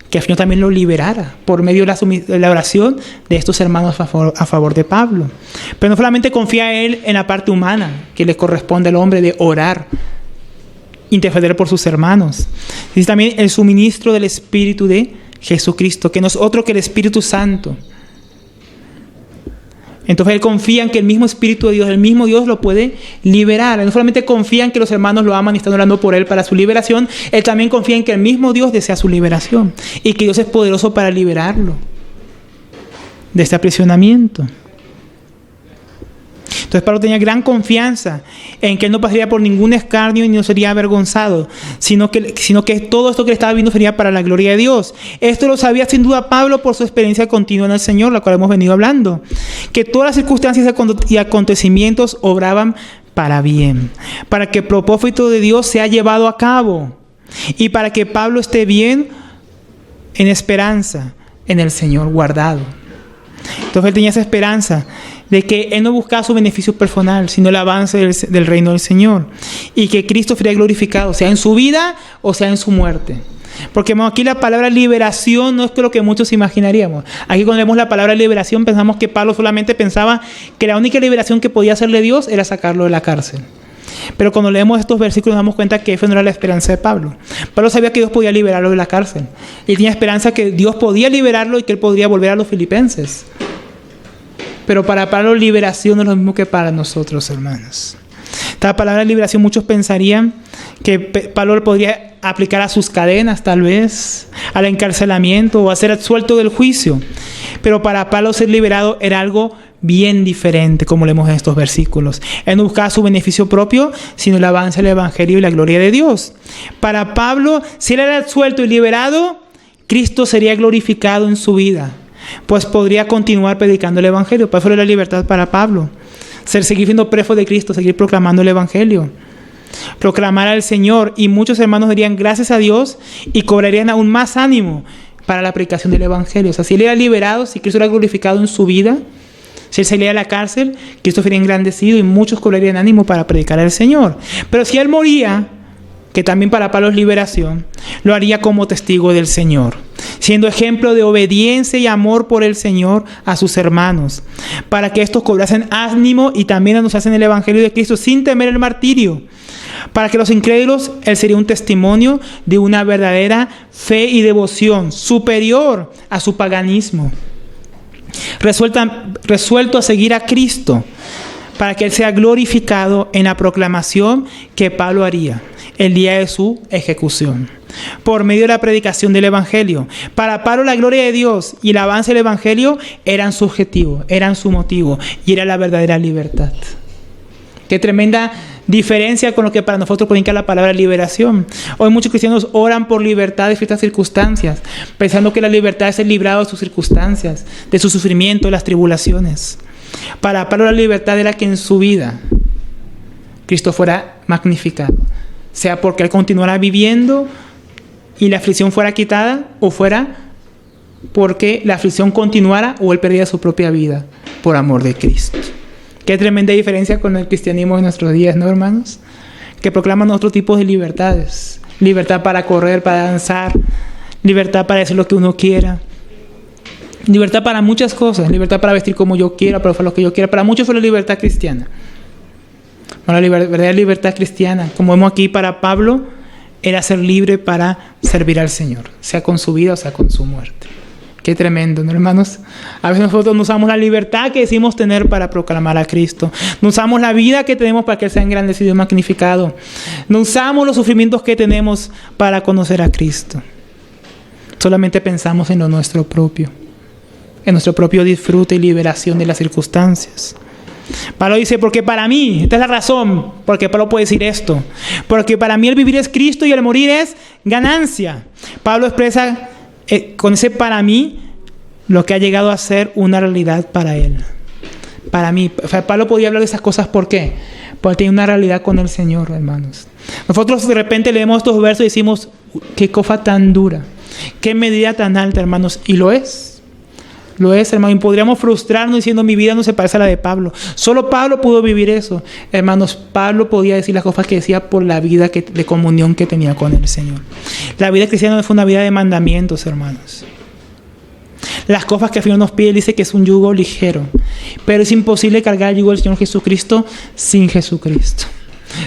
que al Señor también lo liberara por medio de la oración de estos hermanos a favor de Pablo. Pero no solamente confía él en la parte humana que le corresponde al hombre de orar, interceder por sus hermanos. Es también el suministro del Espíritu de Jesucristo, que no es otro que el Espíritu Santo. Entonces él confía en que el mismo Espíritu de Dios, el mismo Dios lo puede liberar. Él no solamente confía en que los hermanos lo aman y están orando por él para su liberación, él también confía en que el mismo Dios desea su liberación y que Dios es poderoso para liberarlo de este aprisionamiento. Entonces Pablo tenía gran confianza en que él no pasaría por ningún escarnio y no sería avergonzado, sino que todo esto que él estaba viendo sería para la gloria de Dios. Esto lo sabía sin duda Pablo por su experiencia continua en el Señor, la cual hemos venido hablando. Que todas las circunstancias y acontecimientos obraban para bien, para que el propósito de Dios sea llevado a cabo y para que Pablo esté bien en esperanza en el Señor guardado. Entonces él tenía esa esperanza de que él no buscaba su beneficio personal, sino el avance del reino del Señor. Y que Cristo sería glorificado, sea en su vida o sea en su muerte. Porque aquí la palabra liberación no es lo que muchos imaginaríamos. Aquí cuando vemos la palabra liberación pensamos que Pablo solamente pensaba que la única liberación que podía hacerle Dios era sacarlo de la cárcel. Pero cuando leemos estos versículos nos damos cuenta que esa no era la esperanza de Pablo. Pablo sabía que Dios podía liberarlo de la cárcel. Y tenía esperanza que Dios podía liberarlo y que él podría volver a los filipenses. Pero para Pablo liberación no es lo mismo que para nosotros, hermanos. Esta palabra liberación muchos pensarían que Pablo podría aplicar a sus cadenas tal vez, al encarcelamiento o a ser absuelto del juicio. Pero para Pablo ser liberado era algo bien diferente, como leemos en estos versículos. Él no buscaba su beneficio propio, sino el avance del Evangelio y la gloria de Dios. Para Pablo, si él era absuelto y liberado, Cristo sería glorificado en su vida, pues podría continuar predicando el Evangelio. Para eso era la libertad para Pablo. Seguir siendo preso de Cristo, seguir proclamando el Evangelio. Proclamar al Señor, y muchos hermanos dirían gracias a Dios y cobrarían aún más ánimo para la predicación del Evangelio. O sea, si él era liberado, si Cristo era glorificado en su vida, si él salía de la cárcel, Cristo sería engrandecido y muchos cobrarían ánimo para predicar al Señor. Pero si él moría, que también para Pablo es liberación, lo haría como testigo del Señor, siendo ejemplo de obediencia y amor por el Señor a sus hermanos, para que estos cobrasen ánimo y también anunciasen el Evangelio de Cristo sin temer el martirio. Para que los incrédulos, él sería un testimonio de una verdadera fe y devoción superior a su paganismo. Resuelto a seguir a Cristo, para que él sea glorificado en la proclamación que Pablo haría el día de su ejecución, por medio de la predicación del Evangelio. Para Pablo, la gloria de Dios y el avance del Evangelio eran su objetivo, eran su motivo, y era la verdadera libertad. Qué tremenda diferencia con lo que para nosotros significa la palabra liberación. Hoy muchos cristianos oran por libertad de ciertas circunstancias, pensando que la libertad es ser librado de sus circunstancias, de su sufrimiento, de las tribulaciones. Para Pablo, la libertad era que en su vida Cristo fuera magnificado, sea porque él continuara viviendo y la aflicción fuera quitada, o fuera porque la aflicción continuara o él perdiera su propia vida por amor de Cristo. Qué tremenda diferencia con el cristianismo de nuestros días, ¿no, hermanos? Que proclaman otro tipo de libertades. Libertad para correr, para danzar, libertad para decir lo que uno quiera, libertad para muchas cosas, libertad para vestir como yo quiera, para hacer lo que yo quiera. Para muchos fue la libertad cristiana. Bueno, la verdadera libertad cristiana, como vemos aquí para Pablo, era ser libre para servir al Señor, sea con su vida o sea con su muerte. Qué tremendo, ¿no, hermanos? A veces nosotros no usamos la libertad que decimos tener para proclamar a Cristo. No usamos la vida que tenemos para que Él sea engrandecido y magnificado. No usamos los sufrimientos que tenemos para conocer a Cristo. Solamente pensamos en lo nuestro propio, en nuestro propio disfrute y liberación de las circunstancias. Pablo dice, porque para mí, esta es la razón, porque Pablo puede decir esto, porque para mí el vivir es Cristo y el morir es ganancia. Pablo expresa con ese para mí lo que ha llegado a ser una realidad para él. Para mí, Pablo podía hablar de esas cosas, ¿por qué? Porque tiene una realidad con el Señor, hermanos. Nosotros de repente leemos estos versos y decimos, qué cosa tan dura, qué medida tan alta, hermanos, y lo es. Lo es, hermano, y podríamos frustrarnos diciendo mi vida no se parece a la de Pablo. Solo Pablo pudo vivir eso. Hermanos, Pablo podía decir las cosas que decía por la vida de comunión que tenía con el Señor. La vida cristiana no fue una vida de mandamientos, hermanos. Las cosas que el Señor nos pide, dice que es un yugo ligero, pero es imposible cargar el yugo del Señor Jesucristo sin Jesucristo.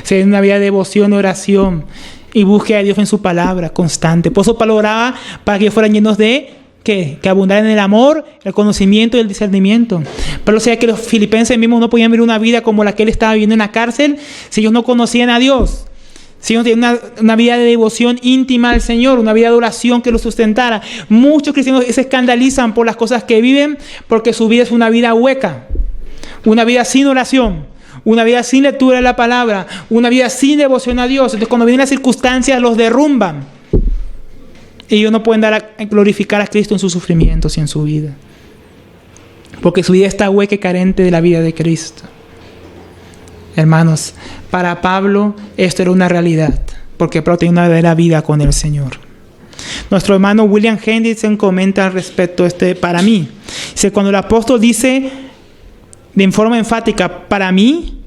Es una vida de devoción, de oración y búsqueda de Dios en su palabra constante. Por eso Pablo oraba para que ellos fueran llenos de que abundaran en el amor, el conocimiento y el discernimiento. Pero o sea que los filipenses mismos no podían vivir una vida como la que él estaba viviendo en la cárcel si ellos no conocían a Dios. Si ellos tenían una vida de devoción íntima al Señor, una vida de oración que los sustentara. Muchos cristianos se escandalizan por las cosas que viven porque su vida es una vida hueca, una vida sin oración, una vida sin lectura de la palabra, una vida sin devoción a Dios. Entonces cuando vienen las circunstancias los derrumban. Y ellos no pueden dar a glorificar a Cristo en sus sufrimientos y en su vida, porque su vida está hueca y carente de la vida de Cristo. Hermanos, para Pablo esto era una realidad, porque Pablo tenía una verdadera vida con el Señor. Nuestro hermano William Hendrickson comenta al respecto para mí. Dice, cuando el apóstol dice de forma enfática, para mí,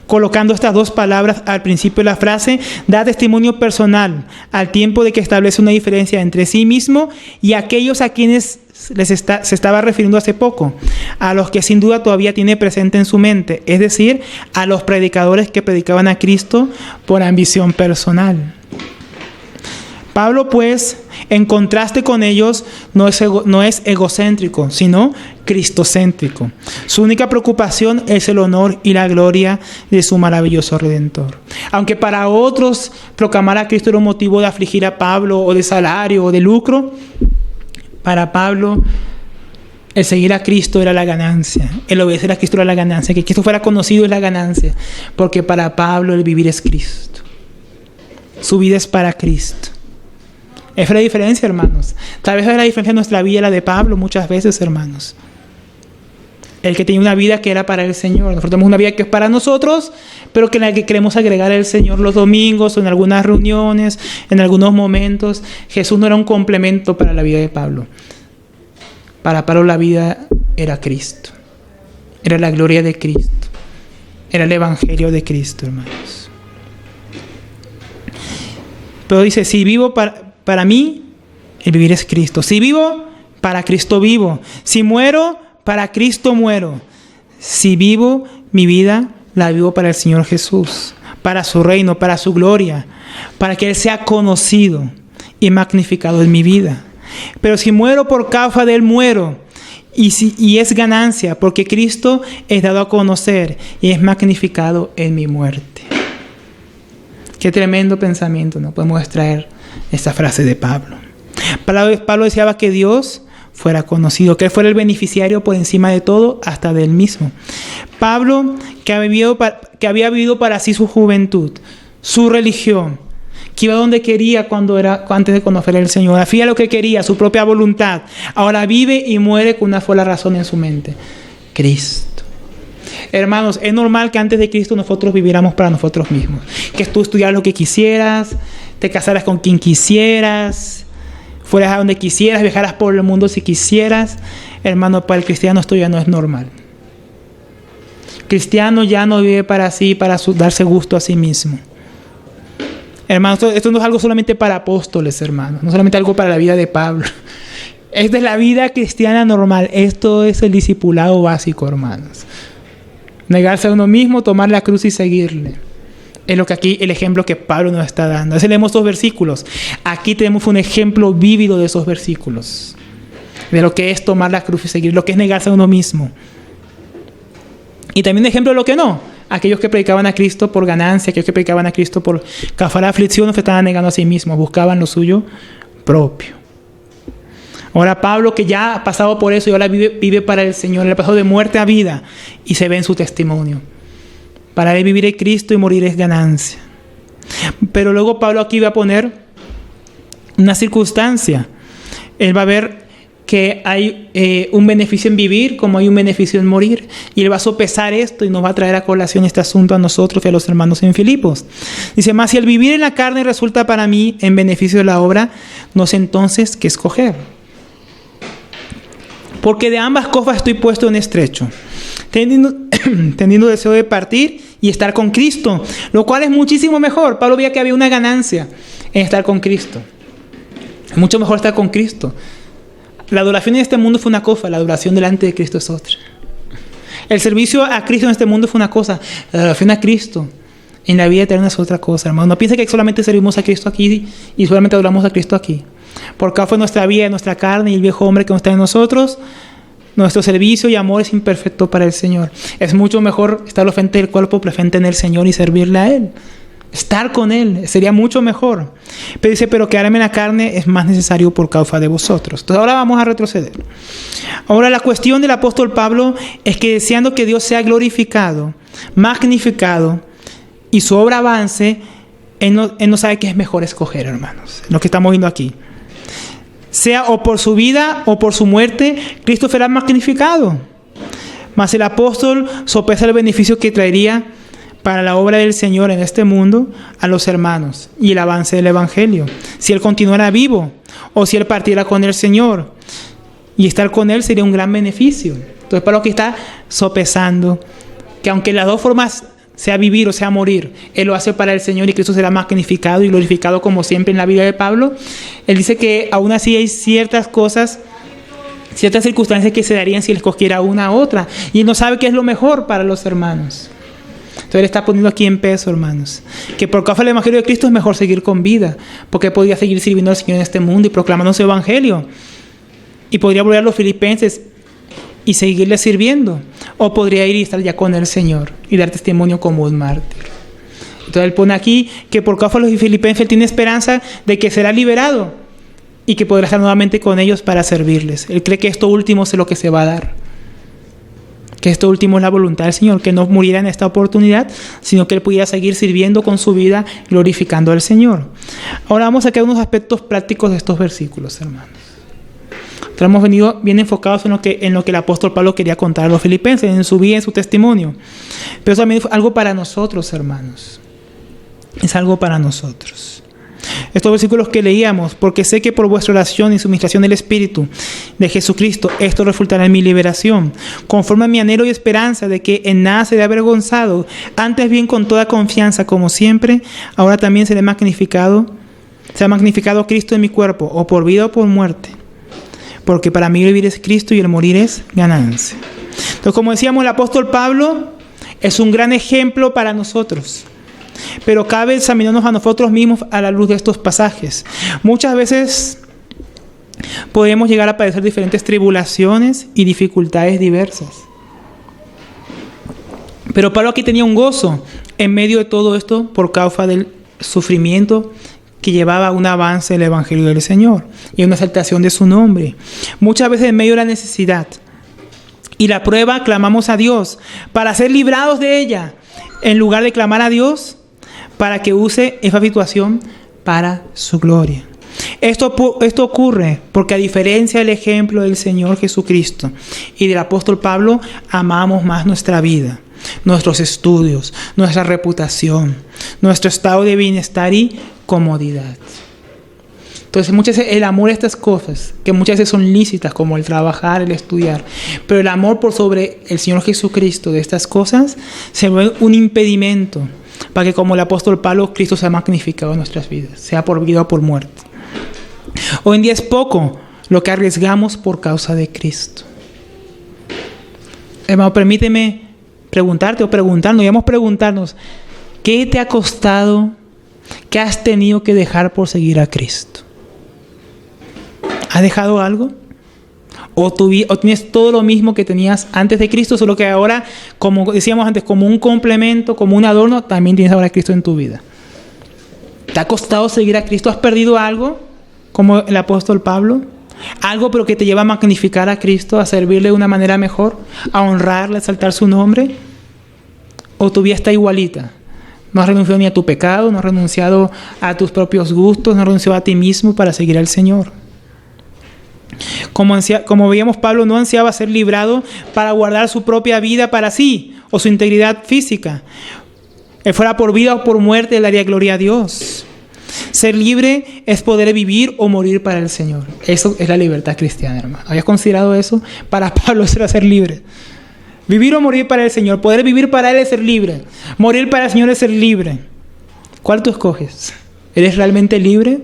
colocando estas dos palabras al principio de la frase, da testimonio personal al tiempo de que establece una diferencia entre sí mismo y aquellos a quienes se estaba refiriendo hace poco, a los que sin duda todavía tiene presente en su mente, es decir, a los predicadores que predicaban a Cristo por ambición personal. Pablo, pues, en contraste con ellos, no es egocéntrico, sino cristocéntrico. Su única preocupación es el honor y la gloria de su maravilloso Redentor. Aunque para otros proclamar a Cristo era un motivo de afligir a Pablo, o de salario, o de lucro, para Pablo El seguir a Cristo era la ganancia. El obedecer a Cristo era la ganancia. Que Cristo fuera conocido es la ganancia. Porque para Pablo el vivir es Cristo. Su vida es para Cristo. Esa es la diferencia, hermanos. Tal vez es la diferencia de nuestra vida y la de Pablo muchas veces, hermanos. El que tenía una vida que era para el Señor. Nosotros tenemos una vida que es para nosotros, pero que en la que queremos agregar al Señor los domingos o en algunas reuniones, en algunos momentos. Jesús no era un complemento para la vida de Pablo. Para Pablo la vida era Cristo. Era la gloria de Cristo. Era el evangelio de Cristo, hermanos. Pero dice, si vivo para mí, el vivir es Cristo. Si vivo, para Cristo vivo. Si muero, para Cristo muero. Si vivo, mi vida la vivo para el Señor Jesús, para su reino, para su gloria, para que Él sea conocido y magnificado en mi vida. Pero si muero por causa de Él, muero. Y es ganancia, porque Cristo es dado a conocer y es magnificado en mi muerte. Qué tremendo pensamiento, ¿no? Podemos extraer esta frase de Pablo. Pablo deseaba que Dios fuera conocido, que Él fuera el beneficiario por encima de todo, hasta de Él mismo. Pablo, que había vivido para sí su juventud, su religión, que iba donde quería antes de conocer al Señor, hacía lo que quería, su propia voluntad, ahora vive y muere con una sola razón en su mente: Cristo. Hermanos, es normal que antes de Cristo nosotros viviéramos para nosotros mismos, que tú estudiaras lo que quisieras, te casaras con quien quisieras, fueras a donde quisieras, viajaras por el mundo si quisieras. Hermano, para el cristiano esto ya no es normal. Cristiano ya no vive para sí, para darse gusto a sí mismo. Hermanos, esto no es algo solamente para apóstoles, hermanos, no solamente algo para la vida de Pablo. Esta es la vida cristiana normal. Esto es el discipulado básico, hermanos. Negarse a uno mismo, tomar la cruz y seguirle. Es lo que aquí, el ejemplo que Pablo nos está dando. Así leemos dos versículos. Aquí tenemos un ejemplo vívido de esos versículos. De lo que es tomar la cruz y seguir, lo que es negarse a uno mismo. Y también un ejemplo de lo que no. Aquellos que predicaban a Cristo por ganancia, aquellos que predicaban a Cristo por causar aflicción, se estaban negando a sí mismos, buscaban lo suyo propio. Ahora Pablo, que ya ha pasado por eso y ahora vive para el Señor, le ha pasado de muerte a vida y se ve en su testimonio. Para él vivir es Cristo y morir es ganancia. Pero luego Pablo aquí va a poner una circunstancia. Él va a ver que hay un beneficio en vivir como hay un beneficio en morir. Y él va a sopesar esto y nos va a traer a colación este asunto a nosotros y a los hermanos en Filipos. Dice, mas si el vivir en la carne resulta para mí en beneficio de la obra, no sé entonces qué escoger. Porque de ambas cosas estoy puesto en estrecho, teniendo deseo de partir y estar con Cristo, lo cual es muchísimo mejor. Pablo veía que había una ganancia en estar con Cristo. Es mucho mejor estar con Cristo. La adoración en este mundo fue una cosa, la adoración delante de Cristo es otra. El servicio a Cristo en este mundo fue una cosa, la adoración a Cristo en la vida eterna es otra cosa, hermano. No piense que solamente servimos a Cristo aquí y solamente adoramos a Cristo aquí. Por causa de nuestra vida, nuestra carne y el viejo hombre que no está en nosotros, nuestro servicio y amor es imperfecto para el Señor. Es mucho mejor estar frente del cuerpo, frente en el Señor y servirle a Él. Estar con Él sería mucho mejor. Pero dice, pero quedarme en la carne es más necesario por causa de vosotros. Entonces ahora vamos a retroceder. Ahora la cuestión del apóstol Pablo es que deseando que Dios sea glorificado, magnificado y su obra avance, él no sabe qué es mejor escoger, hermanos. Lo que estamos viendo aquí. Sea o por su vida o por su muerte, Cristo será magnificado. Mas el apóstol sopesa el beneficio que traería para la obra del Señor en este mundo a los hermanos y el avance del Evangelio. Si Él continuara vivo o si Él partiera con el Señor. Y estar con Él sería un gran beneficio. Entonces, para lo que está sopesando, que aunque las dos formas, sea vivir o sea morir, Él lo hace para el Señor y Cristo será magnificado y glorificado como siempre en la vida de Pablo. Él dice que aún así hay ciertas cosas, ciertas circunstancias que se darían si Él escogiera una u otra. Y Él no sabe qué es lo mejor para los hermanos. Entonces Él está poniendo aquí en peso, hermanos, que por causa del Evangelio de Cristo es mejor seguir con vida, porque podría seguir sirviendo al Señor en este mundo y proclamando su Evangelio. Y podría volver a los filipenses y seguirle sirviendo. O podría ir y estar ya con el Señor y dar testimonio como un mártir. Entonces Él pone aquí que por causa de los filipenses Él tiene esperanza de que será liberado y que podrá estar nuevamente con ellos para servirles. Él cree que esto último es lo que se va a dar. Que esto último es la voluntad del Señor, que no muriera en esta oportunidad, sino que Él pudiera seguir sirviendo con su vida, glorificando al Señor. Ahora vamos a ver unos aspectos prácticos de estos versículos, hermanos. Hemos venido bien enfocados en lo que el apóstol Pablo quería contar a los filipenses, en su vida, en su testimonio. Pero también es algo para nosotros, hermanos. Es algo para nosotros. Estos versículos que leíamos, porque sé que por vuestra oración y suministración del Espíritu de Jesucristo, esto resultará en mi liberación, conforme a mi anhelo y esperanza de que en nada seré avergonzado, antes bien con toda confianza, como siempre, ahora también será magnificado Cristo en mi cuerpo, o por vida o por muerte. Porque para mí vivir es Cristo y el morir es ganancia. Entonces, como decíamos, el apóstol Pablo es un gran ejemplo para nosotros. Pero cabe examinarnos a nosotros mismos a la luz de estos pasajes. Muchas veces podemos llegar a padecer diferentes tribulaciones y dificultades diversas. Pero Pablo aquí tenía un gozo en medio de todo esto por causa del sufrimiento que llevaba a un avance del Evangelio del Señor y una exaltación de su nombre. Muchas veces en medio de la necesidad y la prueba clamamos a Dios para ser librados de ella, en lugar de clamar a Dios para que use esa situación para su gloria. Esto ocurre porque, a diferencia del ejemplo del Señor Jesucristo y del apóstol Pablo, amamos más nuestra vida, nuestros estudios, nuestra reputación, nuestro estado de bienestar y comodidad. Entonces, muchas veces el amor a estas cosas, que muchas veces son lícitas, como el trabajar, el estudiar, pero el amor por sobre el Señor Jesucristo de estas cosas se vuelve un impedimento para que, como el apóstol Pablo, Cristo sea magnificado en nuestras vidas, sea por vida o por muerte. Hoy en día es poco lo que arriesgamos por causa de Cristo. Hermano, permíteme preguntarte o preguntarnos, digamos preguntarnos, ¿qué te ha costado, qué has tenido que dejar por seguir a Cristo? ¿Has dejado algo? ¿O tienes todo lo mismo que tenías antes de Cristo, solo que ahora, como decíamos antes, como un complemento, como un adorno, también tienes ahora a Cristo en tu vida? ¿Te ha costado seguir a Cristo? ¿Has perdido algo, como el apóstol Pablo? Algo, pero que te lleva a magnificar a Cristo, a servirle de una manera mejor, a honrarle, a exaltar su nombre. ¿O tu vida está igualita? No has renunciado ni a tu pecado, no has renunciado a tus propios gustos, no has renunciado a ti mismo para seguir al Señor. Como veíamos, Pablo no ansiaba ser librado para guardar su propia vida para sí o su integridad física. Él fuera por vida o por muerte, él daría gloria a Dios. Ser libre es poder vivir o morir para el Señor. Eso es la libertad cristiana, hermano. ¿Habías considerado eso? Para Pablo eso era ser libre. Vivir o morir para el Señor. Poder vivir para Él es ser libre. Morir para el Señor es ser libre. ¿Cuál tú escoges? ¿Eres realmente libre?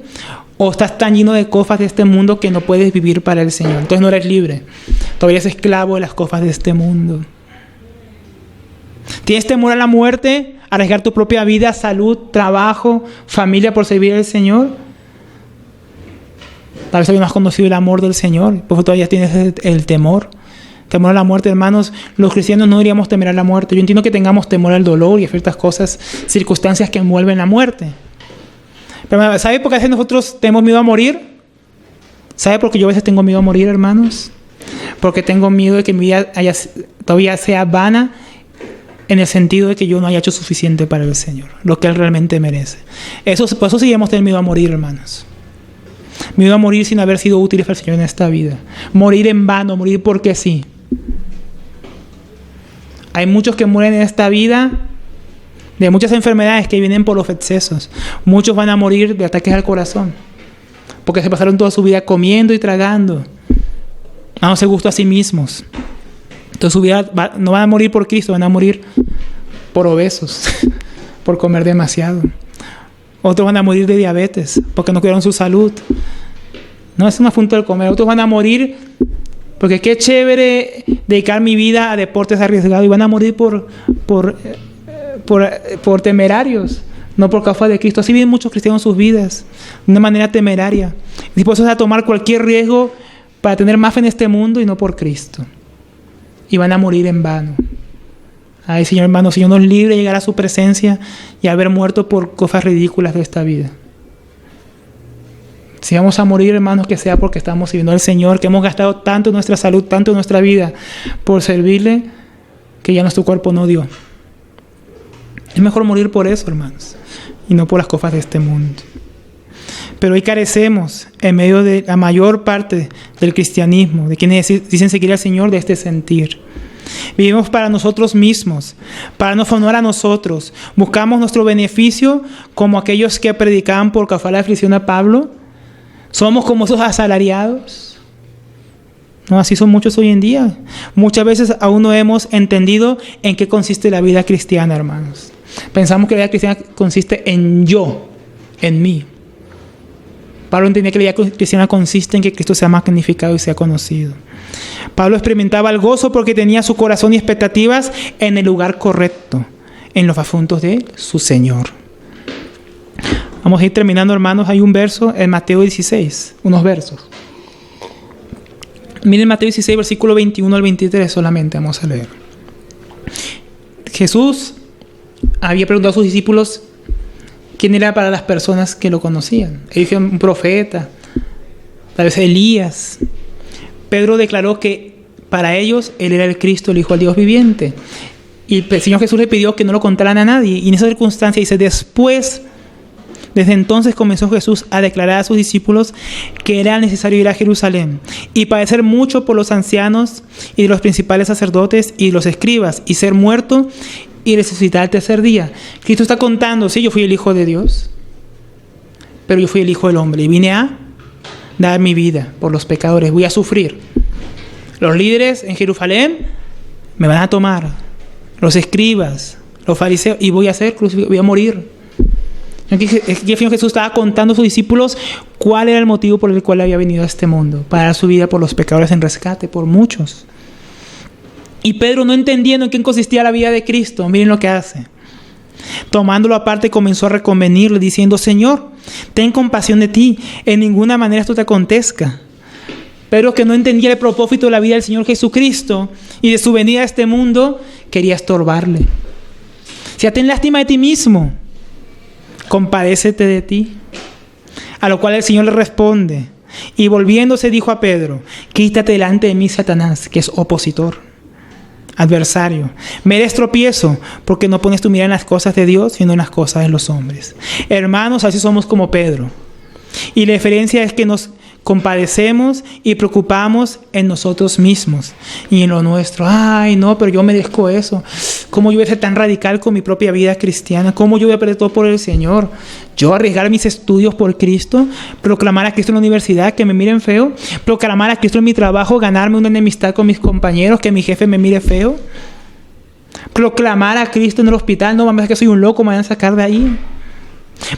¿O estás tan lleno de cosas de este mundo que no puedes vivir para el Señor? Entonces no eres libre. Todavía eres esclavo de las cosas de este mundo. ¿Tienes temor a la muerte? ¿Arriesgar tu propia vida, salud, trabajo, familia por servir al Señor? Tal vez todavía no has conocido el amor del Señor, porque todavía tienes el temor. Temor a la muerte, hermanos. Los cristianos no deberíamos temer a la muerte. Yo entiendo que tengamos temor al dolor y a ciertas cosas, circunstancias que envuelven la muerte. Pero ¿sabe por qué a veces nosotros tenemos miedo a morir? ¿Sabe por qué yo a veces tengo miedo a morir, hermanos? Porque tengo miedo de que mi vida todavía sea vana, en el sentido de que yo no haya hecho suficiente para el Señor, lo que Él realmente merece. Por eso sí debemos tener miedo a morir, hermanos. Miedo a morir sin haber sido útiles para el Señor en esta vida. Morir en vano, morir porque sí. Hay muchos que mueren en esta vida de muchas enfermedades que vienen por los excesos. Muchos van a morir de ataques al corazón, porque se pasaron toda su vida comiendo y tragando, dándose gusto a sí mismos. Entonces su vida no van a morir por Cristo, van a morir por obesos, por comer demasiado. Otros van a morir de diabetes, porque no cuidaron su salud. No es un asunto del comer. Otros van a morir porque qué chévere dedicar mi vida a deportes arriesgados, y van a morir por temerarios, no por causa de Cristo. Así viven muchos cristianos sus vidas, de una manera temeraria, dispuestos a tomar cualquier riesgo para tener más fe en este mundo y no por Cristo. Y van a morir en vano. Ay, Señor, hermano, Señor nos libre de llegar a su presencia y haber muerto por cosas ridículas de esta vida. Si vamos a morir, hermanos, que sea porque estamos sirviendo al Señor, que hemos gastado tanto en nuestra salud, tanto en nuestra vida por servirle, que ya nuestro cuerpo no dio. Es mejor morir por eso, hermanos, y no por las cosas de este mundo. Pero hoy carecemos, en medio de la mayor parte del cristianismo, de quienes dicen seguir al Señor, de este sentir. Vivimos para nosotros mismos, para no honrar a nosotros. Buscamos nuestro beneficio como aquellos que predicaban por causar la aflicción a Pablo. Somos como esos asalariados. No, así son muchos hoy en día. Muchas veces aún no hemos entendido en qué consiste la vida cristiana, hermanos. Pensamos que la vida cristiana consiste en yo, en mí. Pablo entendía que la vida cristiana consiste en que Cristo sea magnificado y sea conocido. Pablo experimentaba el gozo porque tenía su corazón y expectativas en el lugar correcto, en los asuntos de su Señor. Vamos a ir terminando, hermanos. Hay un verso en Mateo 16, unos versos. Miren Mateo 16, versículo 21 al 23 solamente vamos a leer. Jesús había preguntado a sus discípulos quién era para las personas que lo conocían. Ellos decían un profeta, tal vez Elías. Pedro declaró que para ellos él era el Cristo, el Hijo del Dios viviente. Y el Señor Jesús le pidió que no lo contaran a nadie. Y en esa circunstancia dice, desde entonces comenzó Jesús a declarar a sus discípulos que era necesario ir a Jerusalén y padecer mucho por los ancianos y de los principales sacerdotes y los escribas y ser muerto y resucitar al tercer día. Cristo está contando, sí, yo fui el Hijo de Dios, pero yo fui el Hijo del Hombre y vine a dar mi vida por los pecadores, voy a sufrir. Los líderes en Jerusalén me van a tomar, los escribas, los fariseos, y voy a morir. Aquí el Señor Jesús estaba contando a sus discípulos cuál era el motivo por el cual había venido a este mundo, para dar su vida por los pecadores en rescate, por muchos. Y Pedro, no entendiendo en qué consistía la vida de Cristo, miren lo que hace. Tomándolo aparte, comenzó a reconvenirle, diciendo, Señor, ten compasión de ti, en ninguna manera esto te acontezca. Pedro, que no entendía el propósito de la vida del Señor Jesucristo y de su venida a este mundo, quería estorbarle. O sea, ten lástima de ti mismo, compadécete de ti. A lo cual el Señor le responde, y volviéndose dijo a Pedro, quítate delante de mí, Satanás, que es opositor, adversario. Me eres tropiezo, porque no pones tu mirada en las cosas de Dios, sino en las cosas de los hombres. Hermanos, así somos como Pedro. Y la diferencia es que nos compadecemos y preocupamos en nosotros mismos y en lo nuestro. Ay, no, pero yo merezco eso. ¿Cómo yo voy a ser tan radical con mi propia vida cristiana? ¿Cómo yo voy a perder todo por el Señor? Yo arriesgar mis estudios por Cristo, proclamar a Cristo en la universidad, que me miren feo, proclamar a Cristo en mi trabajo, ganarme una enemistad con mis compañeros, que mi jefe me mire feo, proclamar a Cristo en el hospital, no mames, que soy un loco, me van a sacar de ahí.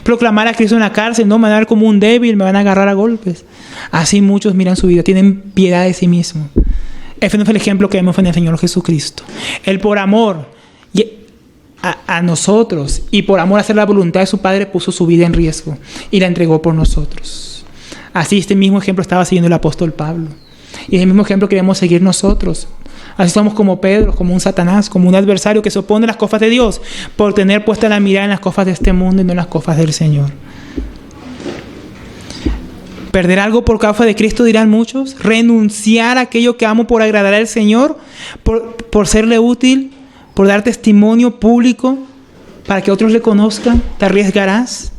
Proclamar a Cristo en la cárcel, no me van a ver como un débil, me van a agarrar a golpes. Así muchos miran su vida, tienen piedad de sí mismos. Ese no es el ejemplo que vemos en el Señor Jesucristo. Él por amor a nosotros y por amor a hacer la voluntad de su Padre puso su vida en riesgo y la entregó por nosotros. Así este mismo ejemplo estaba siguiendo el apóstol Pablo. Y es el mismo ejemplo que debemos seguir nosotros. Así somos como Pedro, como un Satanás, como un adversario que se opone a las cosas de Dios por tener puesta la mirada en las cosas de este mundo y no en las cosas del Señor. Perder algo por causa de Cristo, dirán muchos. Renunciar a aquello que amo por agradar al Señor, por serle útil, por dar testimonio público para que otros le conozcan. ¿Te arriesgarás?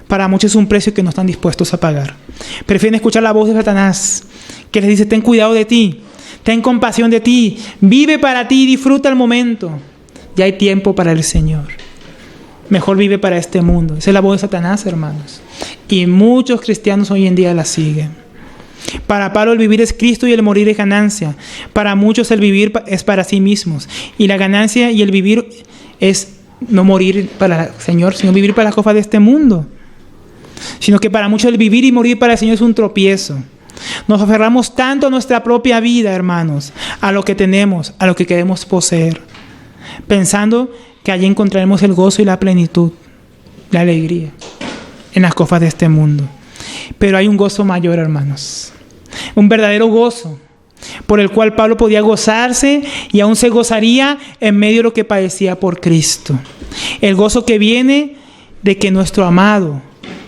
Para muchos es un precio que no están dispuestos a pagar. Prefieren escuchar la voz de Satanás que les dice, ten cuidado de ti. Ten compasión de ti, vive para ti, disfruta el momento. Ya hay tiempo para el Señor. Mejor vive para este mundo. Esa es la voz de Satanás, hermanos. Y muchos cristianos hoy en día la siguen. Para Pablo el vivir es Cristo y el morir es ganancia. Para muchos el vivir es para sí mismos. Y la ganancia y el vivir es no morir para el Señor, sino vivir para las cosas de este mundo. Sino que para muchos el vivir y morir para el Señor es un tropiezo. Nos aferramos tanto a nuestra propia vida, hermanos, a lo que tenemos, a lo que queremos poseer, pensando que allí encontraremos el gozo y la plenitud, la alegría en las cosas de este mundo. Pero hay un gozo mayor, hermanos, un verdadero gozo por el cual Pablo podía gozarse y aún se gozaría en medio de lo que padecía por Cristo. El gozo que viene de que nuestro amado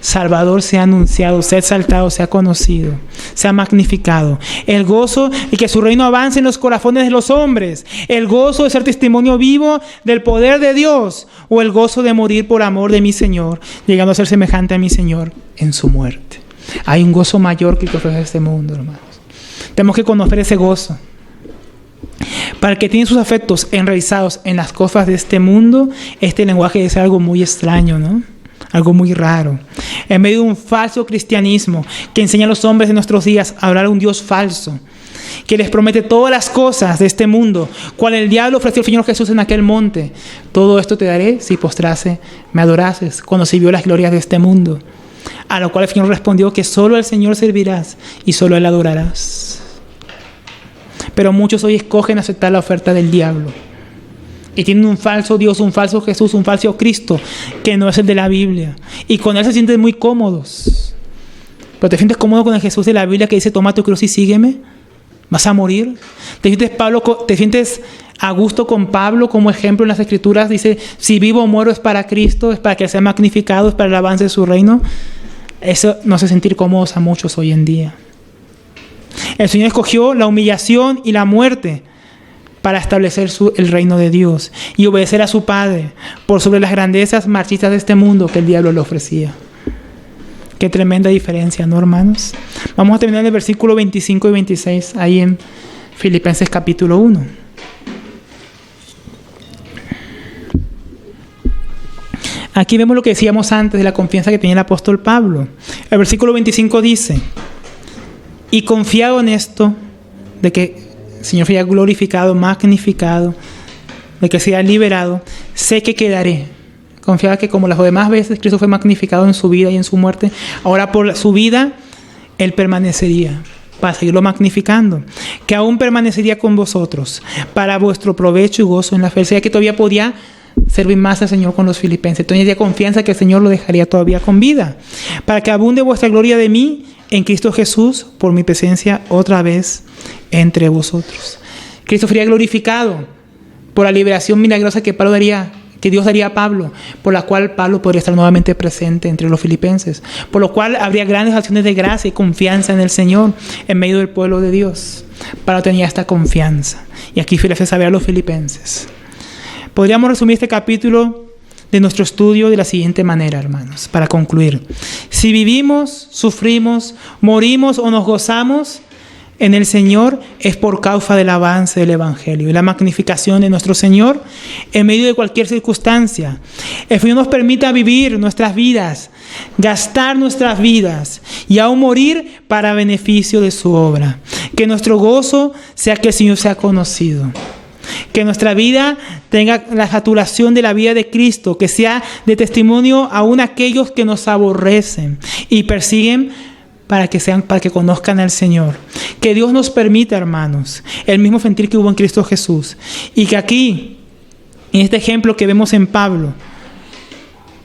Salvador sea anunciado, sea exaltado, sea conocido, sea magnificado. El gozo y que su reino avance en los corazones de los hombres. El gozo de ser testimonio vivo del poder de Dios, o el gozo de morir por amor de mi Señor, llegando a ser semejante a mi Señor en su muerte. Hay un gozo mayor que el que ofrece este mundo, hermanos. Tenemos que conocer ese gozo. Para el que tiene sus afectos enraizados en las cosas de este mundo, este lenguaje es algo muy extraño, ¿no? Algo muy raro. En medio de un falso cristianismo que enseña a los hombres de nuestros días a hablar a un Dios falso, que les promete todas las cosas de este mundo, cual el diablo ofreció al Señor Jesús en aquel monte. Todo esto te daré si postrase, me adorases, cuando se vio las glorias de este mundo. A lo cual el Señor respondió que solo al Señor servirás y solo a Él adorarás. Pero muchos hoy escogen aceptar la oferta del diablo y tienen un falso Dios, un falso Jesús, un falso Cristo que no es el de la Biblia, y con Él se sienten muy cómodos. Pero ¿te sientes cómodo con el Jesús de la Biblia que dice toma tu cruz y sígueme? ¿Vas a morir? ¿Te sientes a gusto con Pablo como ejemplo en las Escrituras? Dice, si vivo o muero es para Cristo, es para que sea magnificado, es para el avance de su reino. Eso no hace sentir cómodos a muchos hoy en día. El Señor escogió la humillación y la muerte para establecer el reino de Dios y obedecer a su Padre por sobre las grandezas marchitas de este mundo que el diablo le ofrecía. Qué tremenda diferencia, ¿no, hermanos? Vamos a terminar en el versículo 25 y 26, ahí en Filipenses capítulo 1. Aquí vemos lo que decíamos antes de la confianza que tenía el apóstol Pablo. El versículo 25 dice, y confiado en esto, de que el Señor sea glorificado, magnificado, de que sea liberado, sé que quedaré. Confiaba que como las demás veces Cristo fue magnificado en su vida y en su muerte, ahora por su vida Él permanecería para seguirlo magnificando, que aún permanecería con vosotros para vuestro provecho y gozo en la fe. O sea, que todavía podía servir más al Señor con los filipenses. Tenía confianza que el Señor lo dejaría todavía con vida, para que abunde vuestra gloria de mí en Cristo Jesús por mi presencia otra vez entre vosotros. Cristo sería glorificado por la liberación milagrosa que Dios daría a Pablo, por la cual Pablo podría estar nuevamente presente entre los filipenses, por lo cual habría grandes acciones de gracia y confianza en el Señor en medio del pueblo de Dios. Pablo tenía esta confianza, y aquí le hace saber a los filipenses. Podríamos resumir este capítulo de nuestro estudio de la siguiente manera, hermanos, para concluir. Si vivimos, sufrimos, morimos o nos gozamos en el Señor, es por causa del avance del Evangelio y la magnificación de nuestro Señor en medio de cualquier circunstancia. El Señor nos permita vivir nuestras vidas, gastar nuestras vidas y aún morir para beneficio de su obra. Que nuestro gozo sea que el Señor sea conocido. Que nuestra vida tenga la saturación de la vida de Cristo, que sea de testimonio aún a aquellos que nos aborrecen y persiguen para que conozcan al Señor. Que Dios nos permita, hermanos, el mismo sentir que hubo en Cristo Jesús, y que aquí, en este ejemplo que vemos en Pablo,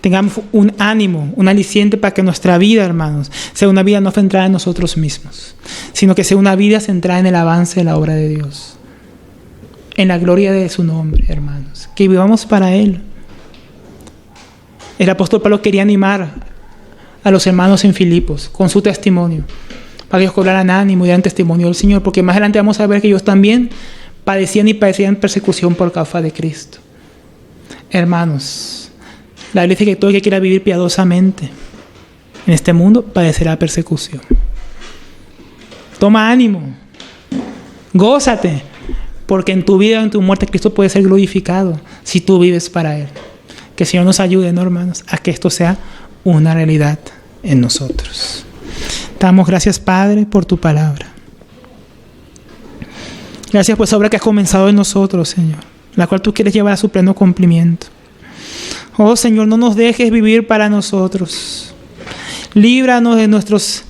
tengamos un ánimo, un aliciente para que nuestra vida, hermanos, sea una vida no centrada en nosotros mismos, sino que sea una vida centrada en el avance de la obra de Dios, en la gloria de su nombre, hermanos. Que vivamos para Él. El apóstol Pablo quería animar a los hermanos en Filipos con su testimonio, para que ellos cobraran ánimo y dieran testimonio del Señor, porque más adelante vamos a ver que ellos también padecían persecución por causa de Cristo. Hermanos, la Biblia dice que todo el que quiera vivir piadosamente en este mundo padecerá persecución. Toma ánimo, gózate, porque en tu vida o en tu muerte Cristo puede ser glorificado si tú vives para Él. Que el Señor nos ayude, ¿no, hermanos?, a que esto sea una realidad en nosotros. Damos gracias, Padre, por tu palabra. Gracias por esa obra que has comenzado en nosotros, Señor, la cual tú quieres llevar a su pleno cumplimiento. Oh, Señor, no nos dejes vivir para nosotros. Líbranos de nuestros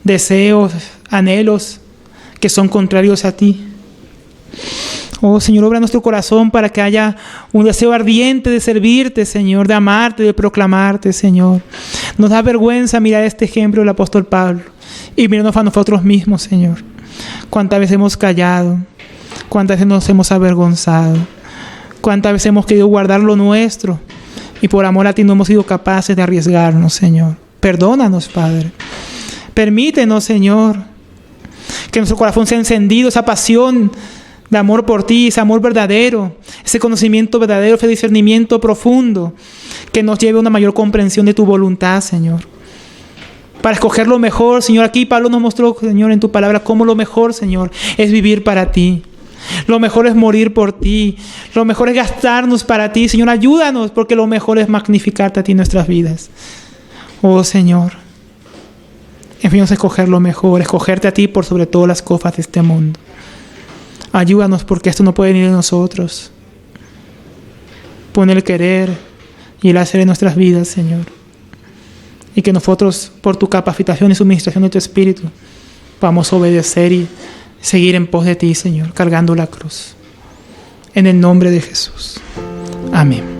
deseos, anhelos que son contrarios a ti. Oh, Señor, obra nuestro corazón para que haya un deseo ardiente de servirte, Señor, de amarte, de proclamarte, Señor. Nos da vergüenza mirar este ejemplo del apóstol Pablo y mirarnos a nosotros mismos, Señor. Cuántas veces hemos callado, cuántas veces nos hemos avergonzado, cuántas veces hemos querido guardar lo nuestro y por amor a ti no hemos sido capaces de arriesgarnos, Señor. Perdónanos, Padre. Permítenos, Señor, que nuestro corazón sea encendido, esa pasión de amor por ti, ese amor verdadero, ese conocimiento verdadero, ese discernimiento profundo, que nos lleve a una mayor comprensión de tu voluntad, Señor. Para escoger lo mejor, Señor. Aquí Pablo nos mostró, Señor, en tu palabra, cómo lo mejor, Señor, es vivir para ti. Lo mejor es morir por ti. Lo mejor es gastarnos para ti. Señor, ayúdanos, porque lo mejor es magnificarte a ti en nuestras vidas. Oh, Señor, envíanos a escoger lo mejor, escogerte a ti por sobre todas las cosas de este mundo. Ayúdanos, porque esto no puede venir de nosotros. Pon el querer y el hacer en nuestras vidas, Señor. Y que nosotros, por tu capacitación y suministración de tu Espíritu, podamos obedecer y seguir en pos de ti, Señor, cargando la cruz. En el nombre de Jesús. Amén.